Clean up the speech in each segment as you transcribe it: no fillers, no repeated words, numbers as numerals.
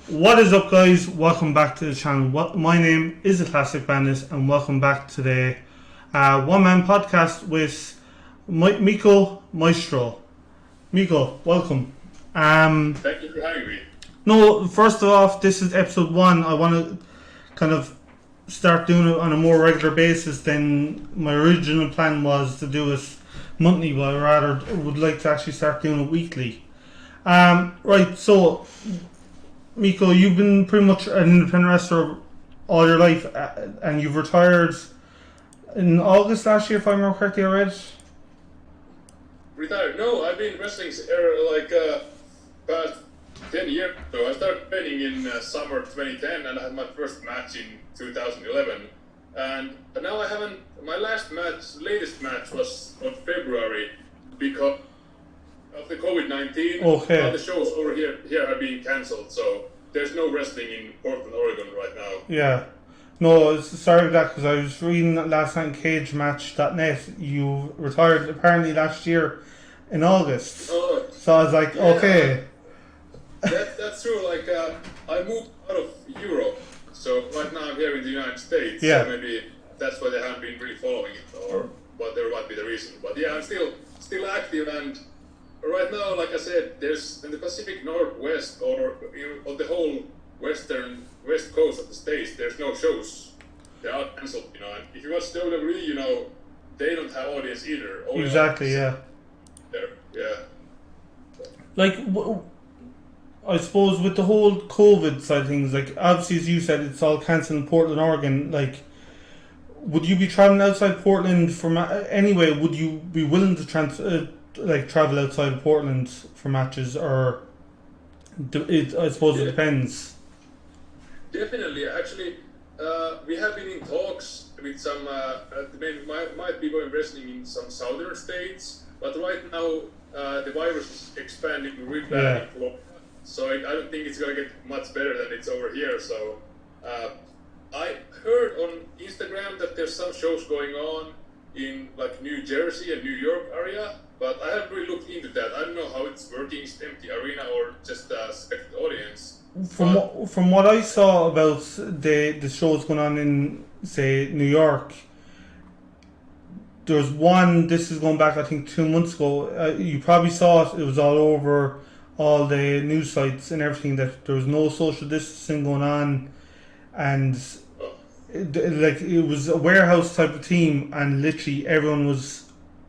What is up, guys? Welcome back to the channel. My name is the Classic Bandit, and welcome back to the one-man podcast with Mikko Maestro. Mikko, welcome. Thank you for having me. No, first off, this is episode 1. I want to kind of start doing it on a more regular basis than my original plan was to do it monthly, but I rather would like to actually start doing it weekly. Right, so Mikko, you've been pretty much an independent wrestler all your life, and you've retired in August last year, if I remember correctly. I read. Retired? No, I've been wrestling past 10 years. So I started training in summer 2010, and I had my first match in 2011. And now I haven't. My latest match was on February because of the COVID-19. Okay. All the shows over here are being cancelled, so there's no wrestling in Portland, Oregon right now. Yeah. No, sorry for that, because I was reading that last night in cagematch.net. You retired apparently last year in August. Oh, So I was like, yeah, okay. that's true. I moved out of Europe, so right now I'm here in the United States. Yeah. So maybe that's why they haven't been really following it, or whatever might be the reason. But yeah, I'm still active, and right now, like I said, there's in the Pacific Northwest or on the whole west coast of the States, there's no shows. They are cancelled, And if you watch WWE, they don't have audience either. Only Exactly, audience yeah. there. Yeah. Like, I suppose with the whole COVID side of things, like, obviously, as you said, it's all cancelled in Portland, Oregon. Like, would you be traveling outside Portland anyway? Would you be willing to travel outside of Portland for matches, or I suppose it depends. Definitely. Actually, we have been in talks with some. Might be going wrestling in some southern states, but right now the virus is expanding really bad in Florida. So I don't think it's gonna get much better than it's over here. So I heard on Instagram that there's some shows going on in like New Jersey and New York area, but I haven't really looked into that. I don't know how it's working. It's empty arena or just a spectator audience. From what I saw about the shows going on in, say, New York, there was one. This is going back, I think, 2 months ago. You probably saw it. It was all over all the news sites and everything that there was no social distancing going on, and it was a warehouse type of team, and literally everyone was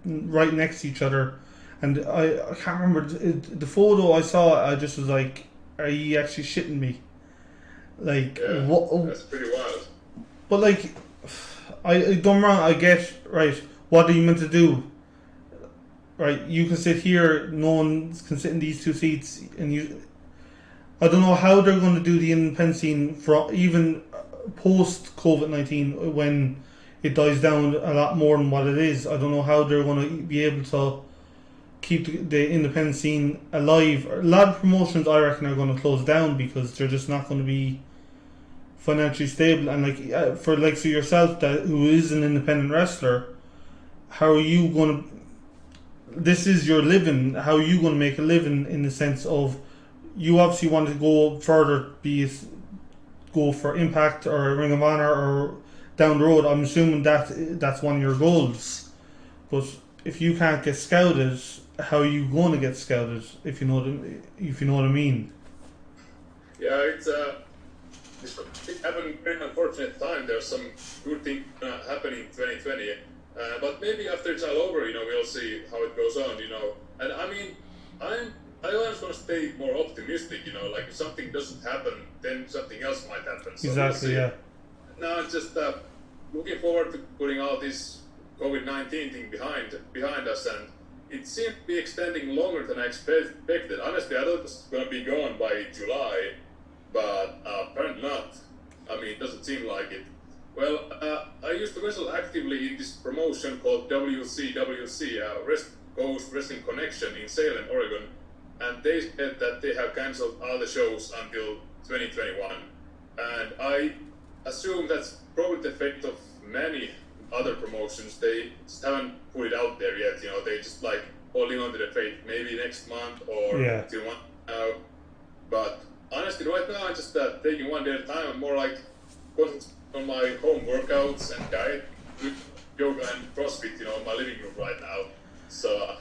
right next to each other. And I can't remember the photo I saw. I just was like, "Are you actually shitting me?" Like, Yeah, what? that's pretty wild. But like, I don't wrong. I get right. What are you meant to do? Right, you can sit here. No one can sit in these two seats, and you. I don't know how they're going to do the independent scene for even post COVID-19 when it dies down a lot more than what it is. I don't know how they're going to be able to keep the independent scene alive. A lot of promotions, I reckon, are going to close down because they're just not going to be financially stable. And for yourself, who is an independent wrestler, how are you going to? This is your living. How are you going to make a living in the sense of you obviously want to go further, go for Impact or Ring of Honor or down the road. I'm assuming that's one of your goals. But if you can't get scouted, how are you going to get scouted? If you know what I mean. Yeah, it's having a very unfortunate time. There's some good things happening in 2020, but maybe after it's all over, we'll see how it goes on, And I mean, I always want to stay more optimistic, Like if something doesn't happen, then something else might happen. So Exactly. we'll Yeah. now it's just looking forward to putting all this COVID-19 thing behind us, and it seems to be extending longer than I expected. Honestly, I thought it was going to be gone by July, but apparently not. I mean, it doesn't seem like it. Well, I used to wrestle actively in this promotion called WCWC, West Coast Wrestling Connection in Salem, Oregon, and they said that they have cancelled all the shows until 2021. And I assume that's probably the fate of many other promotions. They just haven't put it out there yet, they just like holding on to the fate, maybe next month or 2 months now. But honestly, right now I'm just taking one day at a time. I'm more like concentrating on my home workouts and diet, with yoga and CrossFit, in my living room right now. So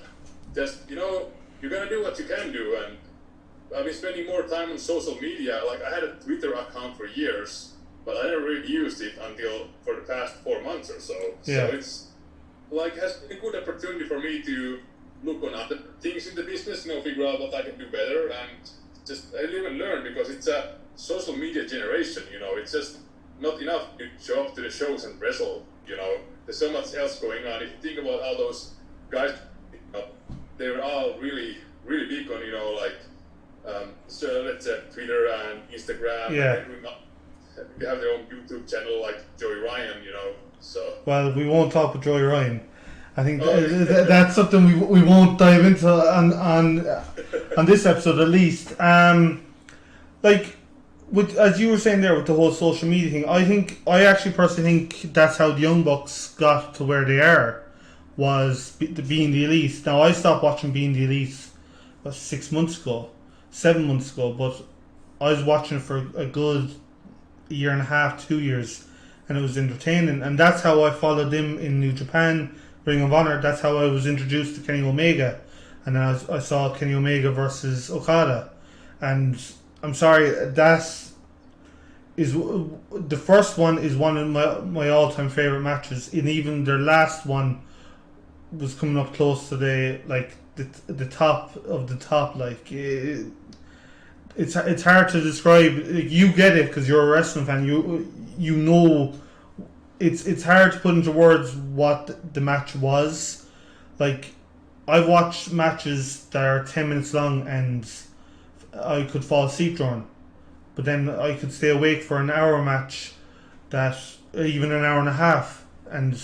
just you're gonna do what you can do, and I've been spending more time on social media. Like I had a Twitter account for years, but I never really used it until for the past 4 months or so. Yeah. So it's like has been a good opportunity for me to look on other things in the business, figure out what I can do better, and just I live and learn, because it's a social media generation. It's just not enough to show up to the shows and wrestle. There's so much else going on. If you think about all those guys, they're all really, really big on so let's say Twitter and Instagram. Yeah. And they have their own YouTube channel like Joey Ryan. So. Well, we won't talk with Joey Ryan. I think that's something we won't dive into on this episode at least. As you were saying there with the whole social media thing, I actually personally think that's how the Young Bucks got to where they are, was being the Elite. Now I stopped watching Being the Elite 7 months ago, but I was watching it for a good year and a half, 2 years, and it was entertaining. And that's how I followed them in New Japan, Ring of Honor. That's how I was introduced to Kenny Omega, and then I saw Kenny Omega versus Okada, and I'm sorry, that is the first one is one of my all time favorite matches, and even their last one was coming up close to the top of the top. It's hard to describe. You get it because you're a wrestling fan. You know, it's hard to put into words what the match was. Like, I've watched matches that are 10 minutes long and I could fall asleep during, but then I could stay awake for an hour match, that even an hour and a half, and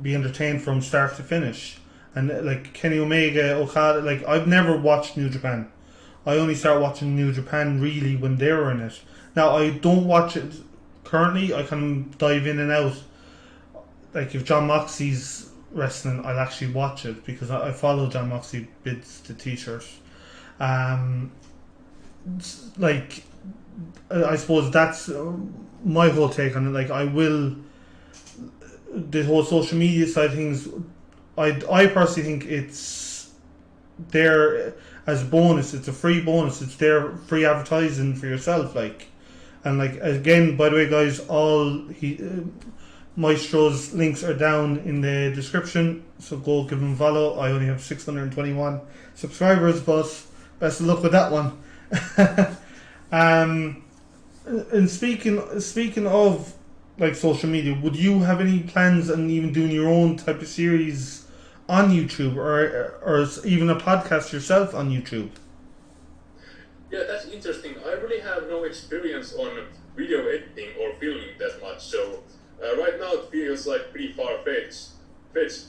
be entertained from start to finish. And like Kenny Omega, Okada, I've never watched New Japan. I only started watching New Japan really when they were in it. Now I don't watch it currently. I can dive in and out. Like if John Moxley's wrestling, I'll actually watch it because I follow John Moxley bids the t-shirt. I suppose that's my whole take on it. The whole social media side of things, I personally think it's there as a bonus. It's a free bonus. It's there, free advertising for yourself. Again, by the way, guys, Maestro's links are down in the description, so go give him a follow. I only have 621 subscribers, but best of luck with that one. And speaking of social media, would you have any plans on even doing your own type of series on YouTube, or even a podcast yourself on YouTube? Yeah, that's interesting. I really have no experience on video editing or filming that much, so right now it feels like pretty far-fetched. But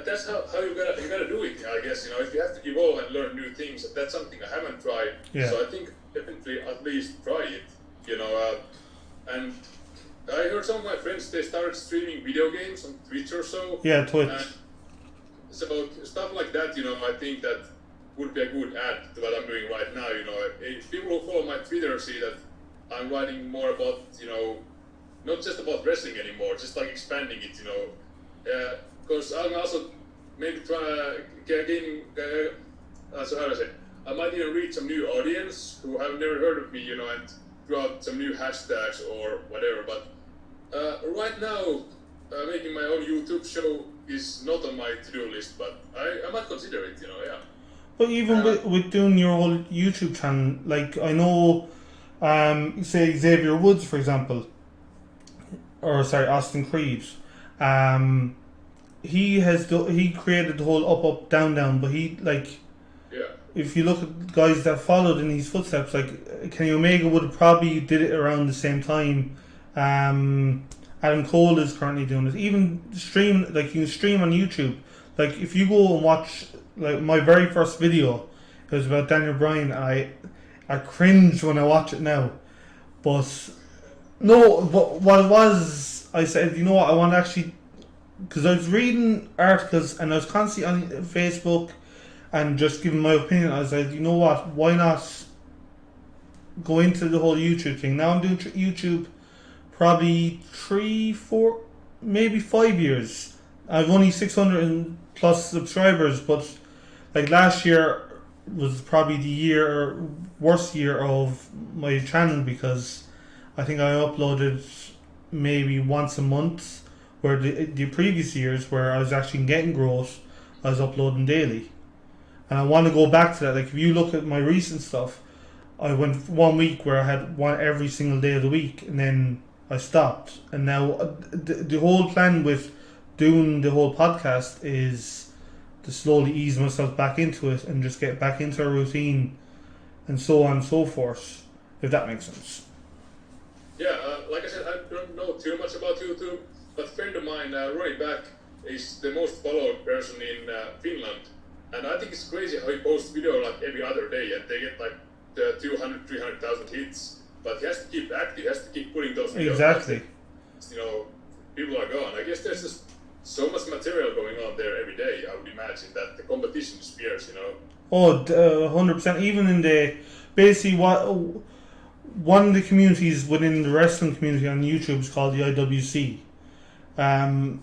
that's how you gotta do it. I guess if you have to evolve and learn new things, that's something I haven't tried. Yeah. So I think definitely at least try it. And I heard some of my friends, they started streaming video games on Twitch or so. Yeah, Twitch. So stuff like that, I think that would be a good add to what I'm doing right now. If people who follow my Twitter see that I'm writing more about, not just about wrestling anymore, just expanding it, because I'm also maybe trying to gain, so how do I say, I might even reach some new audience who have never heard of me, and throw out some new hashtags or whatever. But right now, making my own YouTube show is not on my to-do list, but I might consider it, yeah. But even with doing your whole YouTube channel, I know, say Xavier Woods, for example, Austin Creed, he created the whole up down down, but if you look at guys that followed in his footsteps, Kenny Omega would have probably did it around the same time. Adam Cole is currently doing it. Even stream, you can stream on YouTube. If you go and watch, my very first video, it was about Daniel Bryan. I cringe when I watch it now. But what it was, I said, I want to actually, because I was reading articles and I was constantly on Facebook and just giving my opinion. I was like, why not go into the whole YouTube thing. Now I'm doing YouTube probably 3, 4, maybe 5 years. I've only 600 and plus subscribers, but like last year was probably the worst year of my channel because I think I uploaded maybe once a month, where the previous years where I was actually getting growth, I was uploading daily. And I want to go back to that. Like if you look at my recent stuff, I went 1 week where I had one every single day of the week, and then I stopped. And now the whole plan with doing the whole podcast is to slowly ease myself back into it and just get back into a routine and so on and so forth, if that makes sense. Yeah, like I said, I don't know too much about YouTube, but a friend of mine, Ronnie Back, is the most followed person in Finland. And I think it's crazy how he posts video like every other day and they get like 200, 300,000 hits. But he has to keep active, he has to keep putting those videos. Exactly. You know, people are gone. I guess there's just so much material going on there every day, I would imagine, that the competition is fierce, you know. Oh, 100%. Even in the, basically one of the communities within the wrestling community on YouTube is called the IWC. I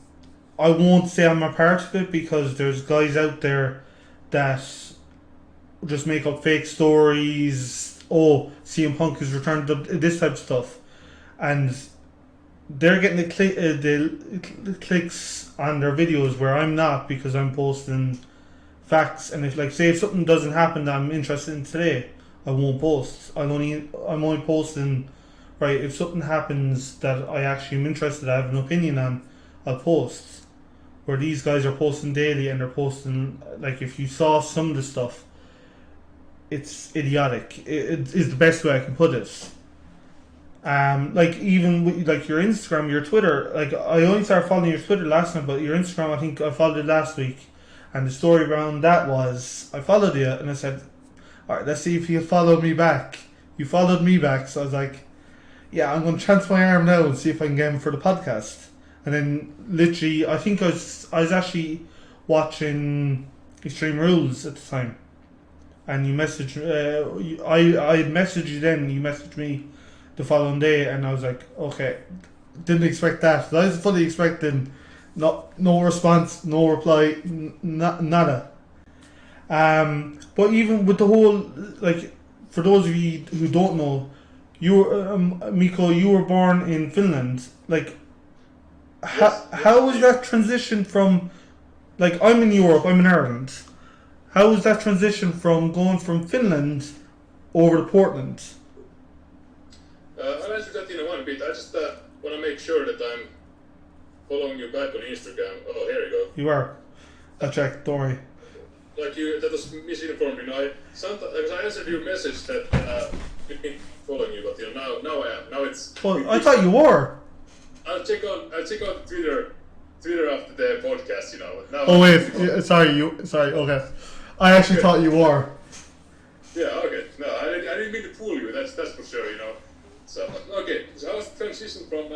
won't say I'm a part of it because there's guys out there that just make up fake stories. Oh, CM Punk is returned to this type of stuff, and they're getting the clicks on their videos where I'm not, because I'm posting facts. And if, like, say if something doesn't happen that I'm interested in today, I won't post. I'm only posting, right, if something happens that I actually am interested, I have an opinion on, I'll post. Where these guys are posting daily, and they're posting, like, if you saw some of the stuff, it's idiotic. It is the best way I can put it. Like even with, like, your Instagram, your Twitter. Like, I only started following your Twitter last night, but your Instagram, I think I followed it last week. And the story around that was, I followed you and I said, alright, let's see if you follow me back. You followed me back, so I was like, yeah, I'm going to chance my arm now and see if I can get him for the podcast. And then literally, I think I was actually watching Extreme Rules at the time. And you messaged, I messaged you then, you messaged me the following day, and I was like, okay, didn't expect that. I was fully expecting no response, no reply, nada. But even with the whole, like, for those of you who don't know, you were, Mikko, you were born in Finland. Like, how was that transition from, like, I'm in Europe, I'm in Ireland. How was that transition from going from Finland over to Portland? I'll answer that in one bit. I just want to make sure that I'm following you back on Instagram. Oh, here you go. You are. I checked, don't worry. Like that was misinformed, you know. I answered your message that we've been following you, but you know, now I am. Now it's. Well, I thought you were. I'll check out Twitter after the podcast, you know. Now oh wait, sorry. Okay, I actually thought you were. Yeah. Okay. No, I didn't mean to fool you. That's for sure, you know. So okay. So I was transitioning from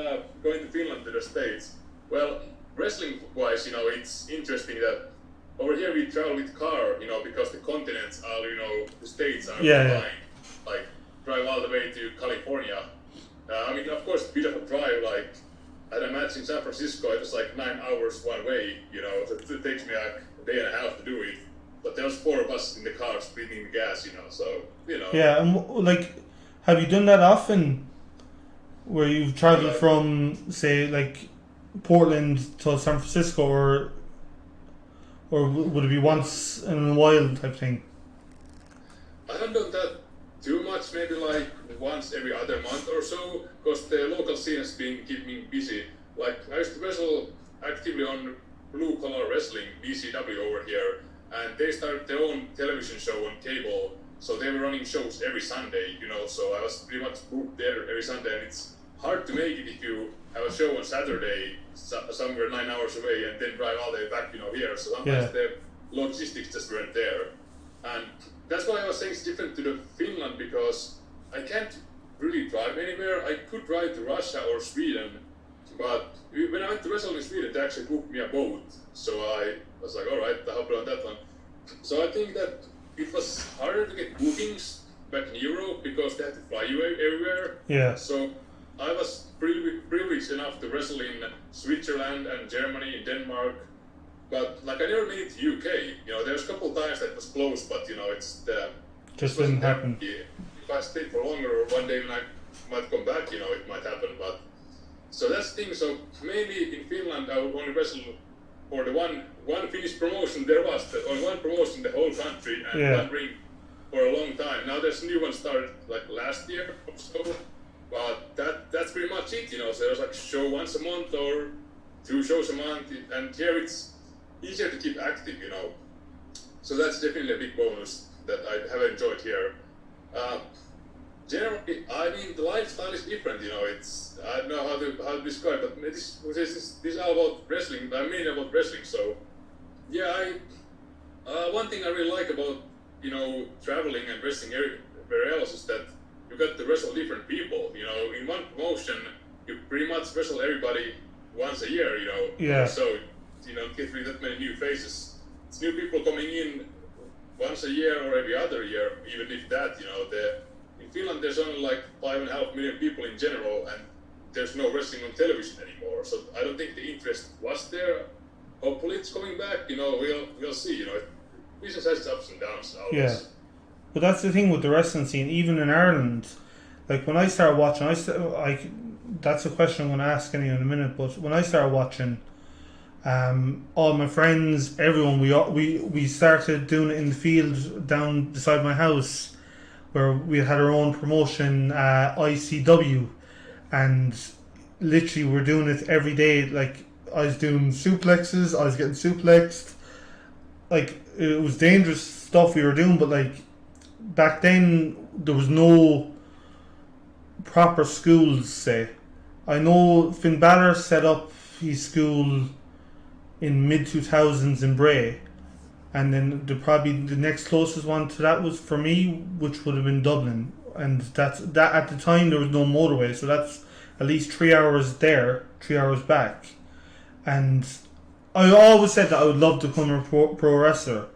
going to Finland to the States. Well, wrestling-wise, you know, it's interesting that over here we travel with car, you know, because the continents are, you know, the states are behind. Like, drive all the way to California. I mean, of course, a bit of a drive, like, I'd imagine San Francisco, it was like 9 hours one way, you know, so it takes me like a day and a half to do it. But there was 4 of us in the car splitting the gas, you know, so, you know. Yeah, and like, have you done that often? Where you've traveled from, say, like, Portland to San Francisco, or would it be once in a while type thing? I haven't done that too much, maybe like once every other month or so, because the local scene has been keeping me busy. Like, I used to wrestle actively on Blue Collar Wrestling, BCW over here, and they started their own television show on cable, so they were running shows every Sunday, you know, so I was pretty much booked there every Sunday, and it's hard to make it if you have a show on Saturday somewhere 9 hours away and then drive all the way back, you know, here, so sometimes the logistics just weren't there. And that's why I was saying it's different to the Finland, because I can't really drive anywhere. I could drive to Russia or Sweden, but when I went to wrestle in Sweden, they actually booked me a boat. So I was like, alright, I hopped on that one. So I think that it was harder to get bookings back in Europe because they had to fly you everywhere. Yeah. So I was privileged enough to wrestle in Switzerland and Germany, Denmark, but like I never made it to UK. You know, there's a couple times that was close, but you know, it's the Just didn't happen. If I stayed for longer, or one day when I might come back, you know, it might happen. But so that's the thing. So maybe in Finland, I would only wrestle for the one Finnish promotion there was, only one promotion in the whole country, and one ring for a long time. Now there's a new one started like last year or so, but that's pretty much it. You know, so there's like a show once a month or 2 shows a month, and here it's easier to keep active. You know, so that's definitely a big bonus that I have enjoyed here. Generally, I mean, the lifestyle is different. You know, it's I don't know how to describe, but this is all about wrestling. I mean about wrestling. So, yeah, one thing I really like about traveling and wrestling everywhere else is that you got to wrestle different people. You know, in one promotion, you pretty much wrestle everybody once a year. You know, Yeah. So get really that many new faces. It's new people coming in once a year or every other year, even if that. You know, in Finland, there's only like 5.5 million people in general, and there's no wrestling on television anymore. So I don't think the interest was there. Hopefully, it's coming back. You know, we'll see. You know, business has its ups and downs always. Yeah. But that's the thing with the wrestling scene, even in Ireland. Like when I started watching, that's a question I'm going to ask you in a minute. But when I started watching, all my friends, everyone, we started doing it in the field down beside my house, where we had our own promotion, ICW, and literally we're doing it every day. Like I was doing suplexes, I was getting suplexed. Like it was dangerous stuff we were doing, but like back then there was no proper schools. Say, I know Finn Balor set up his school in mid 2000s in Bray. And then probably the next closest one to that was for me, which would have been Dublin. And that at the time there was no motorway, so that's at least 3 hours there, 3 hours back. And I always said that I would love to become a pro wrestler.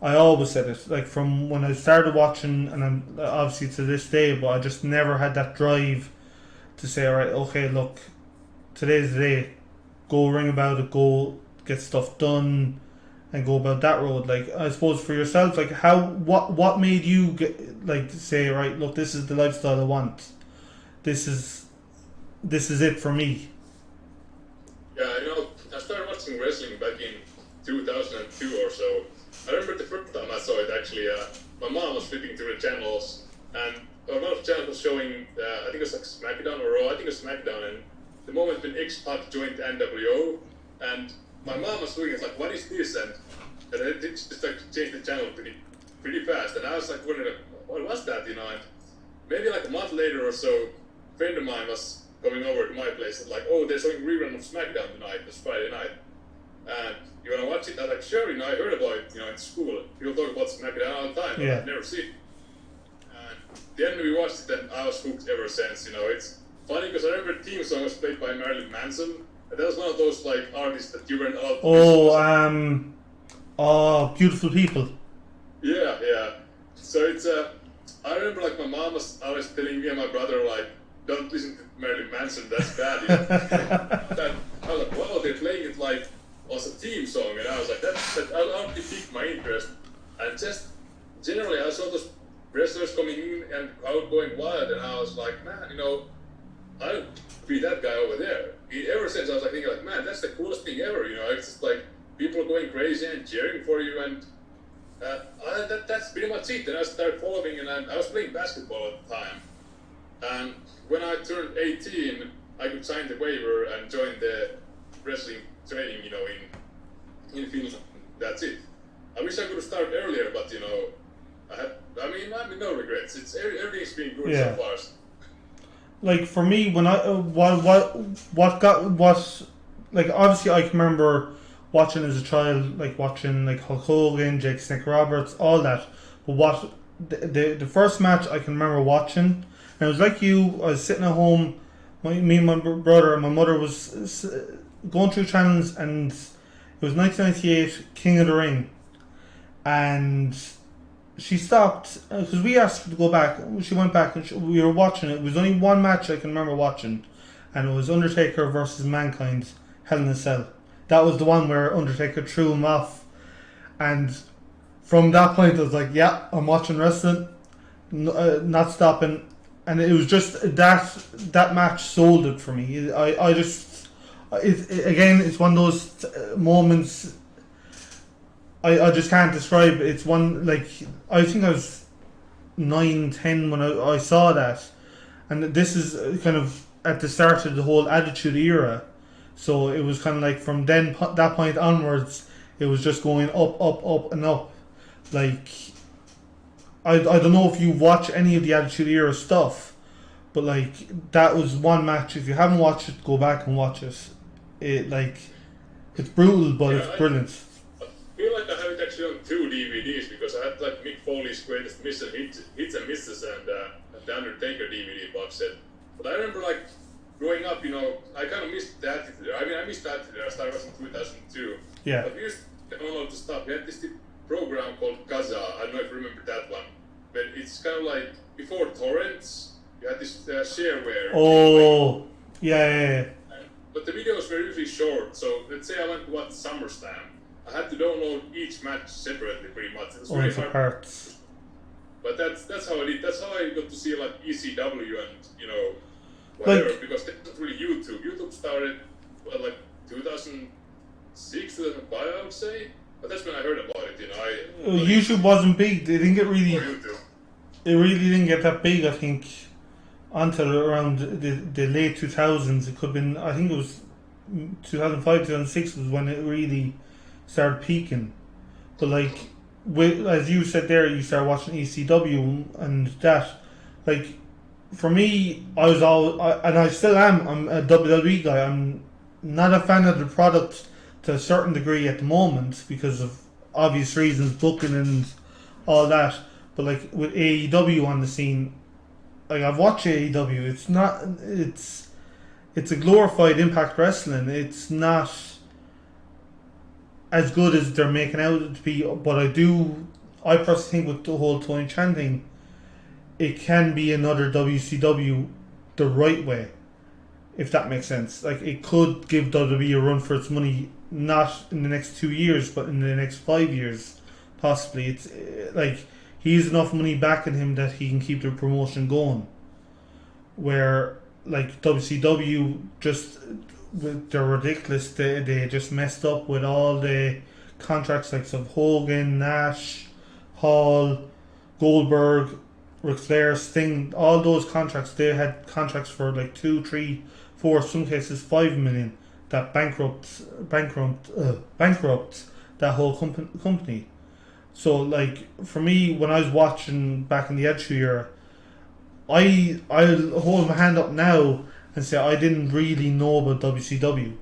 I always said it, like from when I started watching, and I'm obviously to this day, but I just never had that drive to say, alright, okay, look, today's the day. Go ring about it, go get stuff done, and go about that road. Like I suppose for yourself, like what made you get like to say, right, look, this is the lifestyle I want. This is it for me. Yeah, I started watching wrestling back in 2002 or so. I remember the first time I saw it actually. My mom was flipping through the channels, and one of the channels was showing, I think it was like SmackDown or Raw. I think it was SmackDown, and the moment when X-Pac joined NWO, and my mom was doing it like, what is this? And it just like changed the channel pretty fast. And I was like wondering, what was that? And maybe like a month later or so, a friend of mine was coming over to my place and like, oh, they're showing rerun of SmackDown tonight, this Friday night. And you wanna watch it? I was like, sure, I heard about it, in school. People talk about SmackDown all the time, but I've never seen it. And then we watched it and I was hooked ever since. It's funny because I remember the theme song was played by Marilyn Manson. And that was one of those like artists that you weren't allowed to Beautiful People. Yeah. So it's I remember like my mom was always telling me and my brother like, don't listen to Marilyn Manson, that's bad. And I was like, wow, they're playing it like as a theme song, and I was like, that honestly piqued my interest. And just generally I saw those wrestlers coming in and crowd going wild, and I was like, man, I'll be that guy over there. Ever since I was like thinking like, man, that's the coolest thing ever. It's just like people going crazy and cheering for you, and that's pretty much it. And I started following, and I was playing basketball at the time. And when I turned 18, I could sign the waiver and join the wrestling training, in Finland. That's it. I wish I could have started earlier, but I mean, no regrets. Everything's been good so far. Like for me, when I like obviously I can remember watching as a child, like watching like Hulk Hogan, Jake Snake Roberts, all that. But what the first match I can remember watching, and it was like you, I was sitting at home, me and my brother and my mother was going through channels, and it was 1998 King of the Ring, and she stopped because we asked her to go back. She went back and we were watching it. It was only one match I can remember watching, and it was Undertaker versus Mankind, Hell in a Cell. That was the one where Undertaker threw him off, and from that point I was like, yeah, I'm watching wrestling, not stopping. And it was just that match sold it for me. I just again, it's one of those moments I just can't describe. It's one, like, I think I was 9, 10 when I saw that, and this is kind of at the start of the whole Attitude Era. So it was kind of like from that point onwards, it was just going up, up, up, and up. Like, I don't know if you watch any of the Attitude Era stuff, but like that was one match. If you haven't watched it, go back and watch it. It's brutal, but Yeah, it's brilliant. I feel like I have it actually on 2 DVDs because I had like Mick Foley's greatest hits and misses and the Undertaker DVD box set. But I remember like growing up, I kind of missed that. I mean, I missed that. I started watching 2002. Yeah. But we used to download the stuff. We had this program called Gaza. I don't know if you remember that one. But it's kind of like before torrents. You had this shareware. Oh, yeah. But the videos were usually short. So let's say I went to watch SummerSlam. I had to download each match separately, pretty much. It was really hard. Parts. But that's how I did. That's how I got to see like ECW and whatever. Because that's not really YouTube. YouTube started like 2006, 2005, I would say. But that's when I heard about it. YouTube wasn't big. They didn't get really. YouTube. It really didn't get that big. I think until around the late 2000s. It could have been. I think it was 2005, 2006 was when it really started peaking. But like, as you said there, you started watching ECW and that. Like, for me, I was and I still am. I'm a WWE guy. I'm not a fan of the product to a certain degree at the moment because of obvious reasons, booking and all that. But like with AEW on the scene, like I've watched AEW. It's a glorified Impact Wrestling. It's not as good as they're making out to be, but I personally think with the whole Tony Chan thing, it can be another WCW the right way, if that makes sense. Like, it could give WWE a run for its money, not in the next 2 years, but in the next 5 years, possibly. It's like, he has enough money backing him that he can keep the promotion going. Where, like, WCW they're ridiculous. They just messed up with all the contracts like of Hogan, Nash, Hall, Goldberg, Ric Flair, Sting. All those contracts, they had contracts for like 2, 3, 4, some cases 5 million that bankrupt that whole company. So like for me, when I was watching back in the Attitude Era, I'll hold my hand up now and say I didn't really know about WCW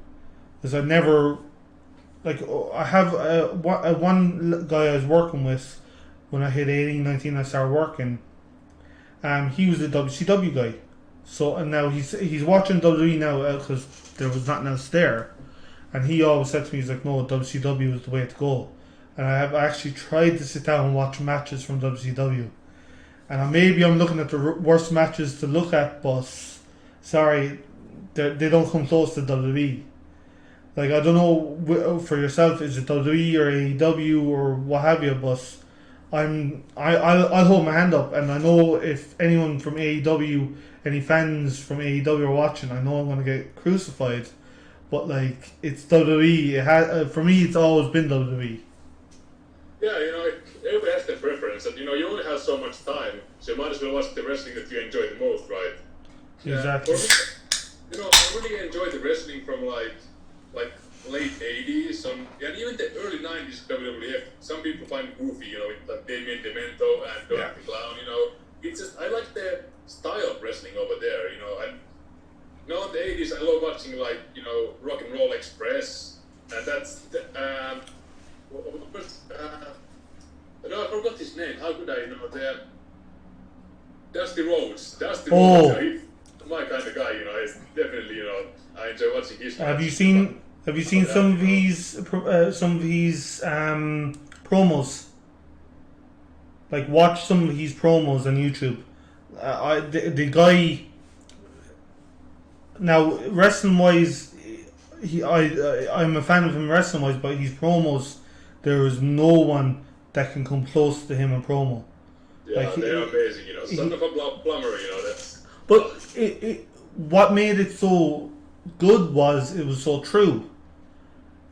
because I never, like, I have one guy I was working with when I hit 18, 19, I started working. He was a WCW guy, so and now he's watching WWE now because there was nothing else there, and he always said to me, he's like, no, WCW is the way to go. And I have actually tried to sit down and watch matches from WCW, and maybe I'm looking at the worst matches to look at, but sorry, they don't come close to WWE. Like, I don't know for yourself, is it WWE or AEW or what have you, but I'll hold my hand up, and I know if anyone from AEW, any fans from AEW are watching, I know I'm going to get crucified, but like, it's WWE. For me, it's always been WWE. Yeah, everybody has their preference, and you only have so much time, so you might as well watch the wrestling that you enjoy the most, right? Exactly. For me, I really enjoy the wrestling from like late 80s, and even the early 90s WWF. Some people find goofy, with like Damien Demento and Dorothy Clown. It's just, I like the style of wrestling over there. And in the 80s, I love watching like Rock and Roll Express, and that's I forgot his name. How could I know that? Dusty Rhodes. Rhodes, he's my kind of guy. It's definitely I enjoy watching his. Have you seen some of his promos? like watch some of his promos on YouTube. The guy now wrestling wise, I'm a fan of him wrestling wise, but his promos, there is no one that can come close to him in promo. Yeah, Like, they're amazing, you know. Son of a plumber, you know. That's. But what made it so good was it was so true.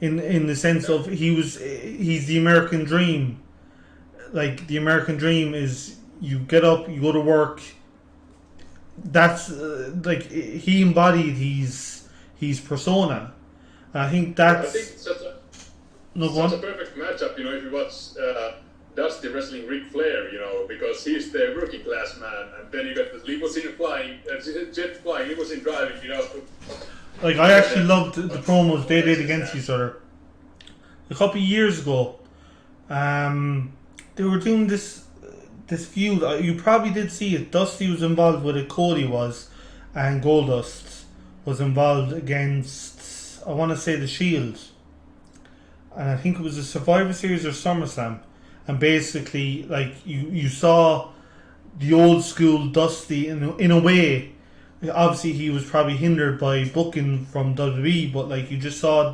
In the sense of he's the American dream. Like the American dream is you get up, you go to work. That's like he embodied his persona. And I think that's. I think it's such a No, such a perfect matchup, you know, if you watch Dusty wrestling Ric Flair, you know, because he's the working class man, and then you got the limousine flying, jet flying, limousine driving, you know. Like I actually loved the promos they did against each other. A couple of years ago, they were doing this feud. You probably did see it. Dusty was involved with it. Cody was, and Goldust was involved against. I want to say the Shield, and I think it was a Survivor Series or SummerSlam. And basically, like you saw the old school Dusty in a way. Obviously, he was probably hindered by booking from WWE, but like you just saw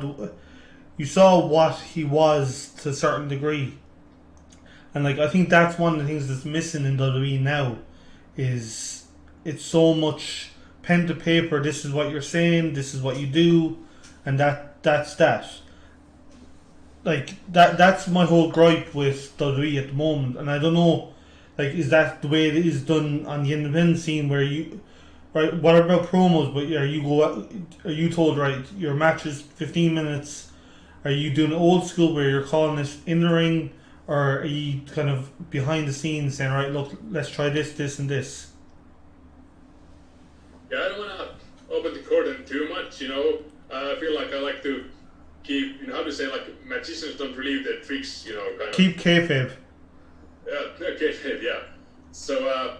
what he was to a certain degree. And like I think that's one of the things that's missing in WWE now, is it's so much pen to paper. This is what you're saying. This is what you do, and that's that. Like that's my whole gripe with WWE at the moment, and I don't know, like is that the way it is done on the independent scene where you, right? What about promos? But are you told right? Your match is 15 minutes. Are you doing old school where you're calling it in the ring, or are you kind of behind the scenes saying, right, look, let's try this, and this? Yeah, I don't want to open the curtain too much, you know. I feel like I like to keep, you know, how to say, like, magicians don't relieve their tricks, you know, kind of. Keep kayfabe. Yeah, kayfabe, yeah. So,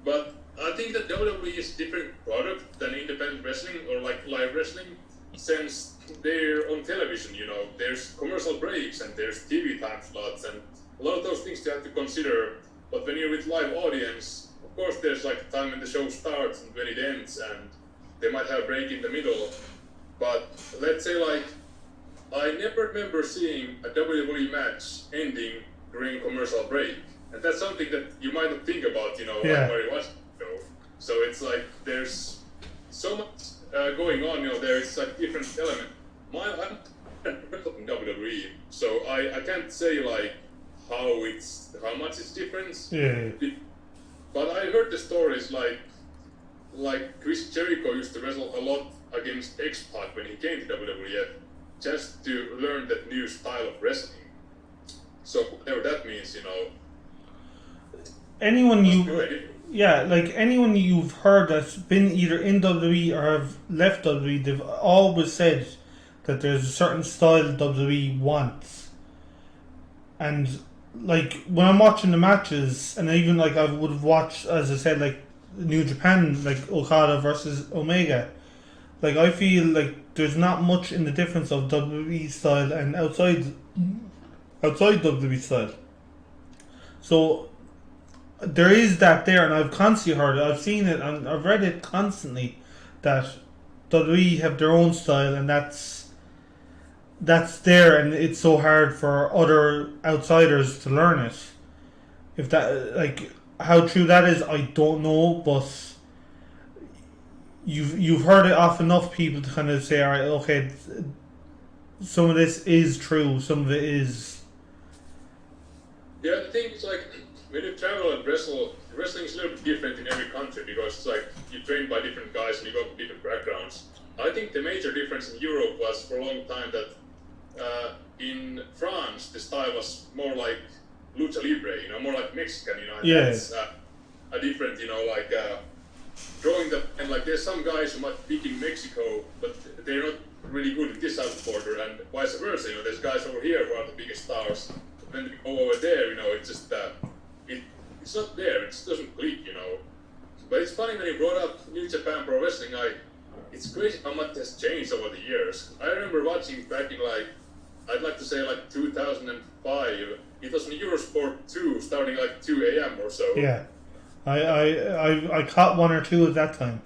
but I think that WWE is a different product than independent wrestling or like live wrestling, since they're on television, you know, there's commercial breaks and there's TV time slots and a lot of those things you have to consider. But when you're with live audience, of course there's like time when the show starts and when it ends, and they might have a break in the middle. But let's say like, I never remember seeing a WWE match ending during a commercial break. And that's something that you might not think about, you know, Yeah. like where you watch the show. So it's like, there's so much going on, you know, there's like different element. I'm in WWE, so I can't say like how much it's different. Yeah. But I heard the stories like Chris Jericho used to wrestle a lot against X-Pac when he came to WWF, just to learn that new style of wrestling. So whatever that means, you know. Anyone you've heard that's been either in WWE or have left WWE, they've always said that there's a certain style WWE wants. And like when I'm watching the matches, and even like I would have watched, as I said, like New Japan, like Okada versus Omega, like I feel like there's not much in the difference of WWE style and outside WWE style. So there is that there, and I've constantly heard it, I've seen it, and I've read it constantly, that WWE have their own style, and that's there, and it's so hard for other outsiders to learn it. If that, like, how true that is, I don't know, but you've heard it off enough people to kind of say, all right, okay, some of this is true, some of it is. Yeah, the thing is like, when you travel and wrestle, wrestling is a little bit different in every country because it's like you train by different guys and you go from different backgrounds. I think the major difference in Europe was for a long time that in France the style was more like lucha libre, you know, more like Mexican, you know. And Yeah. that's a different, you know, like drawing the, and like there's some guys who might be in Mexico, but they're not really good at this side of the border, and vice versa. You know, there's guys over here who are the biggest stars. But when they go over there, you know, it's just it's not there. It just doesn't click, you know. But it's funny when you brought up New Japan Pro Wrestling. It's crazy how much has changed over the years. I remember watching back in like, I'd like to say like 2005 it was on Eurosport 2, starting like 2 a.m. or so. Yeah, I caught one or two at that time.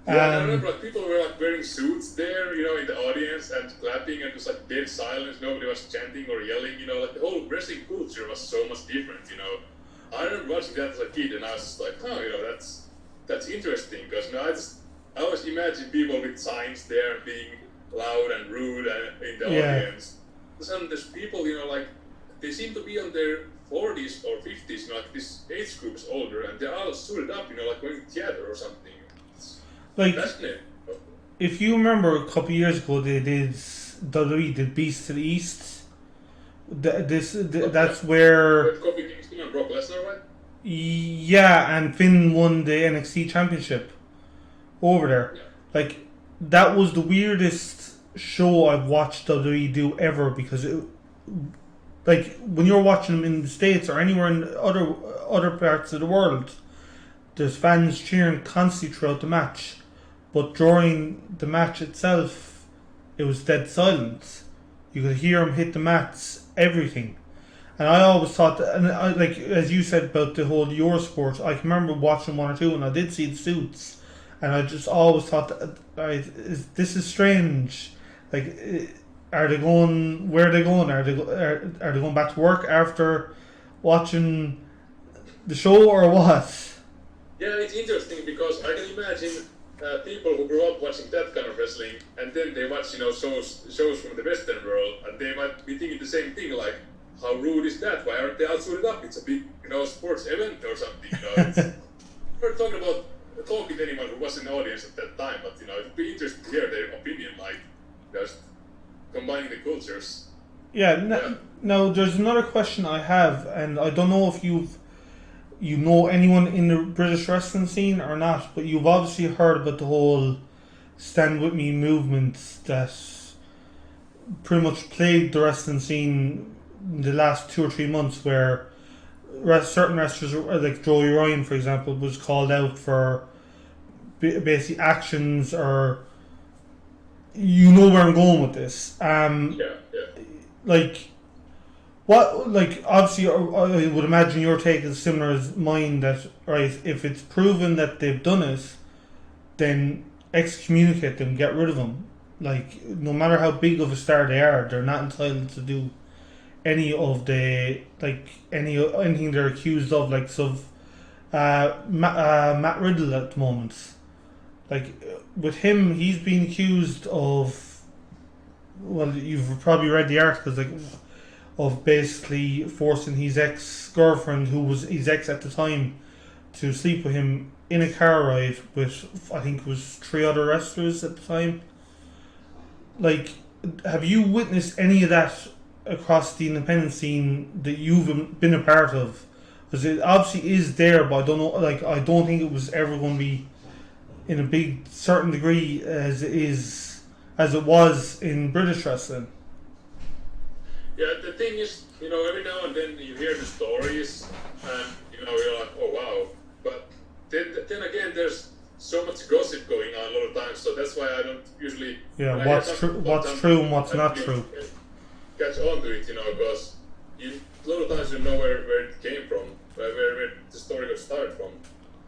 Yeah, and I remember like people were like wearing suits there, in the audience and clapping, and it was like dead silence. Nobody was chanting or yelling. Like the whole wrestling culture was so much different. I remember watching that as a kid, and I was just like, that's interesting because I always imagine people with signs there being loud and rude and in the audience. And there's people, like they seem to be on their 40s or 50s, like this age group is older, and they're all suited up, like going to theater or something. Like, if you remember a couple of years ago, they did WWE did Beast to the East. That's where Kofi Kingston and Brock Lesnar, right? Yeah, and Finn won the NXT Championship over there. Yeah. Like, that was the weirdest show I've watched WWE do ever, because like when you're watching them in the States or anywhere in other parts of the world, there's fans cheering constantly throughout the match. But during the match itself, it was dead silence. You could hear him hit the mats, everything. And I always thought that, and like as you said about the whole Eurosport, I can remember watching one or two, and I did see the suits, and I just always thought that, this is strange. Like, are they going? Where are they going? Are they going back to work after watching the show, or what? Yeah, it's interesting because I can imagine people who grew up watching that kind of wrestling, and then they watch shows from the Western world, and they might be thinking the same thing, like, how rude is that? Why aren't they all suited up? It's a big sports event or something. We're talking to anyone who was in the audience at that time, but it'd be interesting to hear their opinion, like just combining the cultures. Yeah. Now there's another question I have, and I don't know if you know anyone in the British wrestling scene or not, but you've obviously heard about the whole Stand With Me movement that pretty much plagued the wrestling scene in the last 2 or 3 months, where certain wrestlers, like Joey Ryan, for example, was called out for basic actions, or you know where I'm going with this. Like, what? Like, obviously, I would imagine your take is similar as mine. That right, if it's proven that they've done it, then excommunicate them, get rid of them. Like, no matter how big of a star they are, they're not entitled to do any of the anything they're accused of, like Matt Riddle at the moment. Like, with him, he's been accused of, well, you've probably read the articles, like, of basically forcing his ex-girlfriend, who was his ex at the time, to sleep with him in a car ride with, I think it was 3 other wrestlers at the time. Like, have you witnessed any of that across the independent scene that you've been a part of? Because it obviously is there, but I don't know. Like, I don't think it was ever going to be in a big certain degree as it was in British wrestling. Yeah, the thing is, every now and then you hear the stories, and you're like, oh wow. But then again, there's so much gossip going on a lot of times, so that's why I don't usually. Yeah, what's true and what's not true. Catch on to it, because a lot of times you know where it came from, where the story got started from.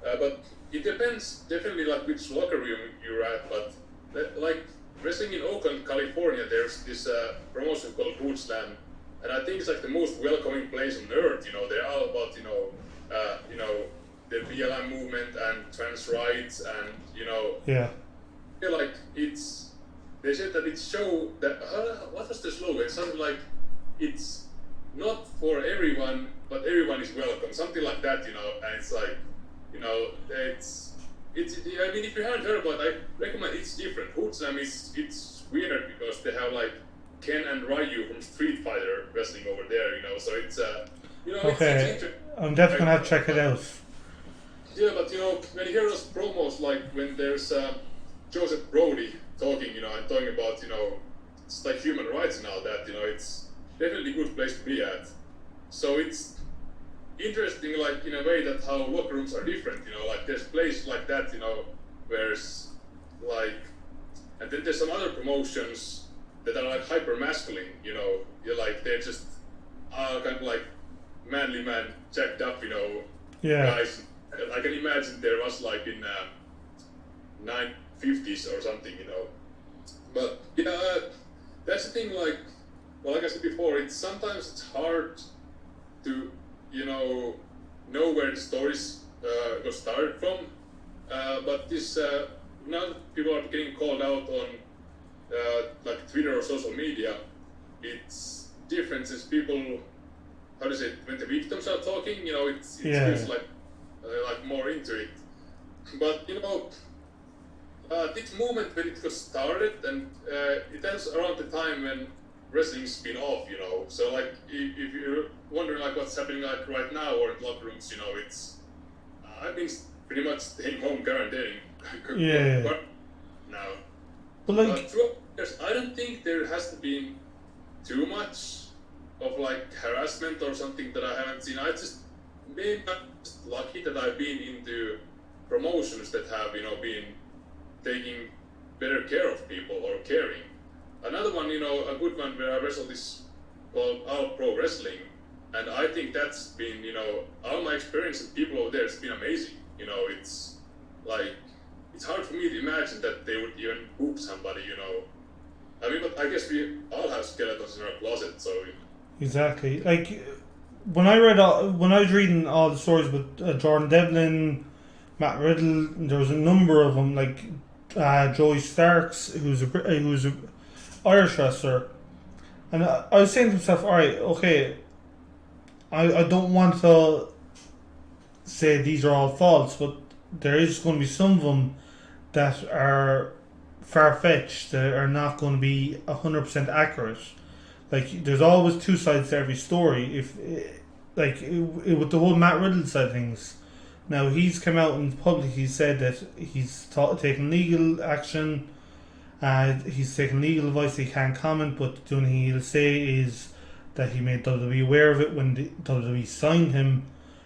But it depends definitely like which locker room you're at. But like wrestling in Oakland, California, there's this promotion called goo.gl, and I think it's like the most welcoming place on earth. They're all about the BLM movement and trans rights, and Yeah. I feel like they said that it's show that what was the slogan? Something like it's not for everyone, but everyone is welcome. Something like that, and it's like, it's. I mean, if you haven't heard about it, I recommend. It's different. goo.gl it's weird because they have like Ken and Ryu from Street Fighter wrestling over there, so it's Okay, it's I'm definitely gonna have to check it out. Yeah, but when you hear those promos, like when there's Joseph Brody talking, and talking about, it's like human rights and all that, it's definitely a good place to be at. So it's interesting, like, in a way that how locker rooms are different, like there's places like that, where it's like, and then there's some other promotions that are like hyper masculine, you're like, they're just kind of like manly man, jacked up, Yeah. guys. I can imagine there was like in 950s or something, But yeah, that's the thing. Like I said before, sometimes it's hard to know where the stories got started from. But this now that people are getting called out on like Twitter or social media, it's different since people, how to say it, when the victims are talking, it feels like more into it. But this movement when it got started, and it was around the time when wrestling spin off, So like if you're wondering like what's happening like right now or in locker rooms, it's I've been pretty much staying home quarantining. Now. But like, I don't think there has to be too much of like harassment or something that I haven't seen. I just maybe I'm just lucky that I've been into promotions that have been taking better care of people or caring. Another one, a good one where I wrestled is called All Pro Wrestling, and I think that's been, all my experience with people over there, it's been amazing. It's like, it's hard for me to imagine that they would even poop somebody, I mean, but I guess we all have skeletons in our closet, so. Exactly. Like, when I was reading all the stories with Jordan Devlin, Matt Riddle, there was a number of them, like Joey Starks, who's a Irish wrestler, and I was saying to myself, all right, okay, I don't want to say these are all false, but there is going to be some of them that are far-fetched, that are not going to be 100% accurate. Like, there's always two sides to every story. With the whole Matt Riddle side of things, now he's come out in public, he said that he's taken legal action, he's taken legal advice, he can't comment, but the only thing he'll say is that he made WWE aware of it when the WWE signed him.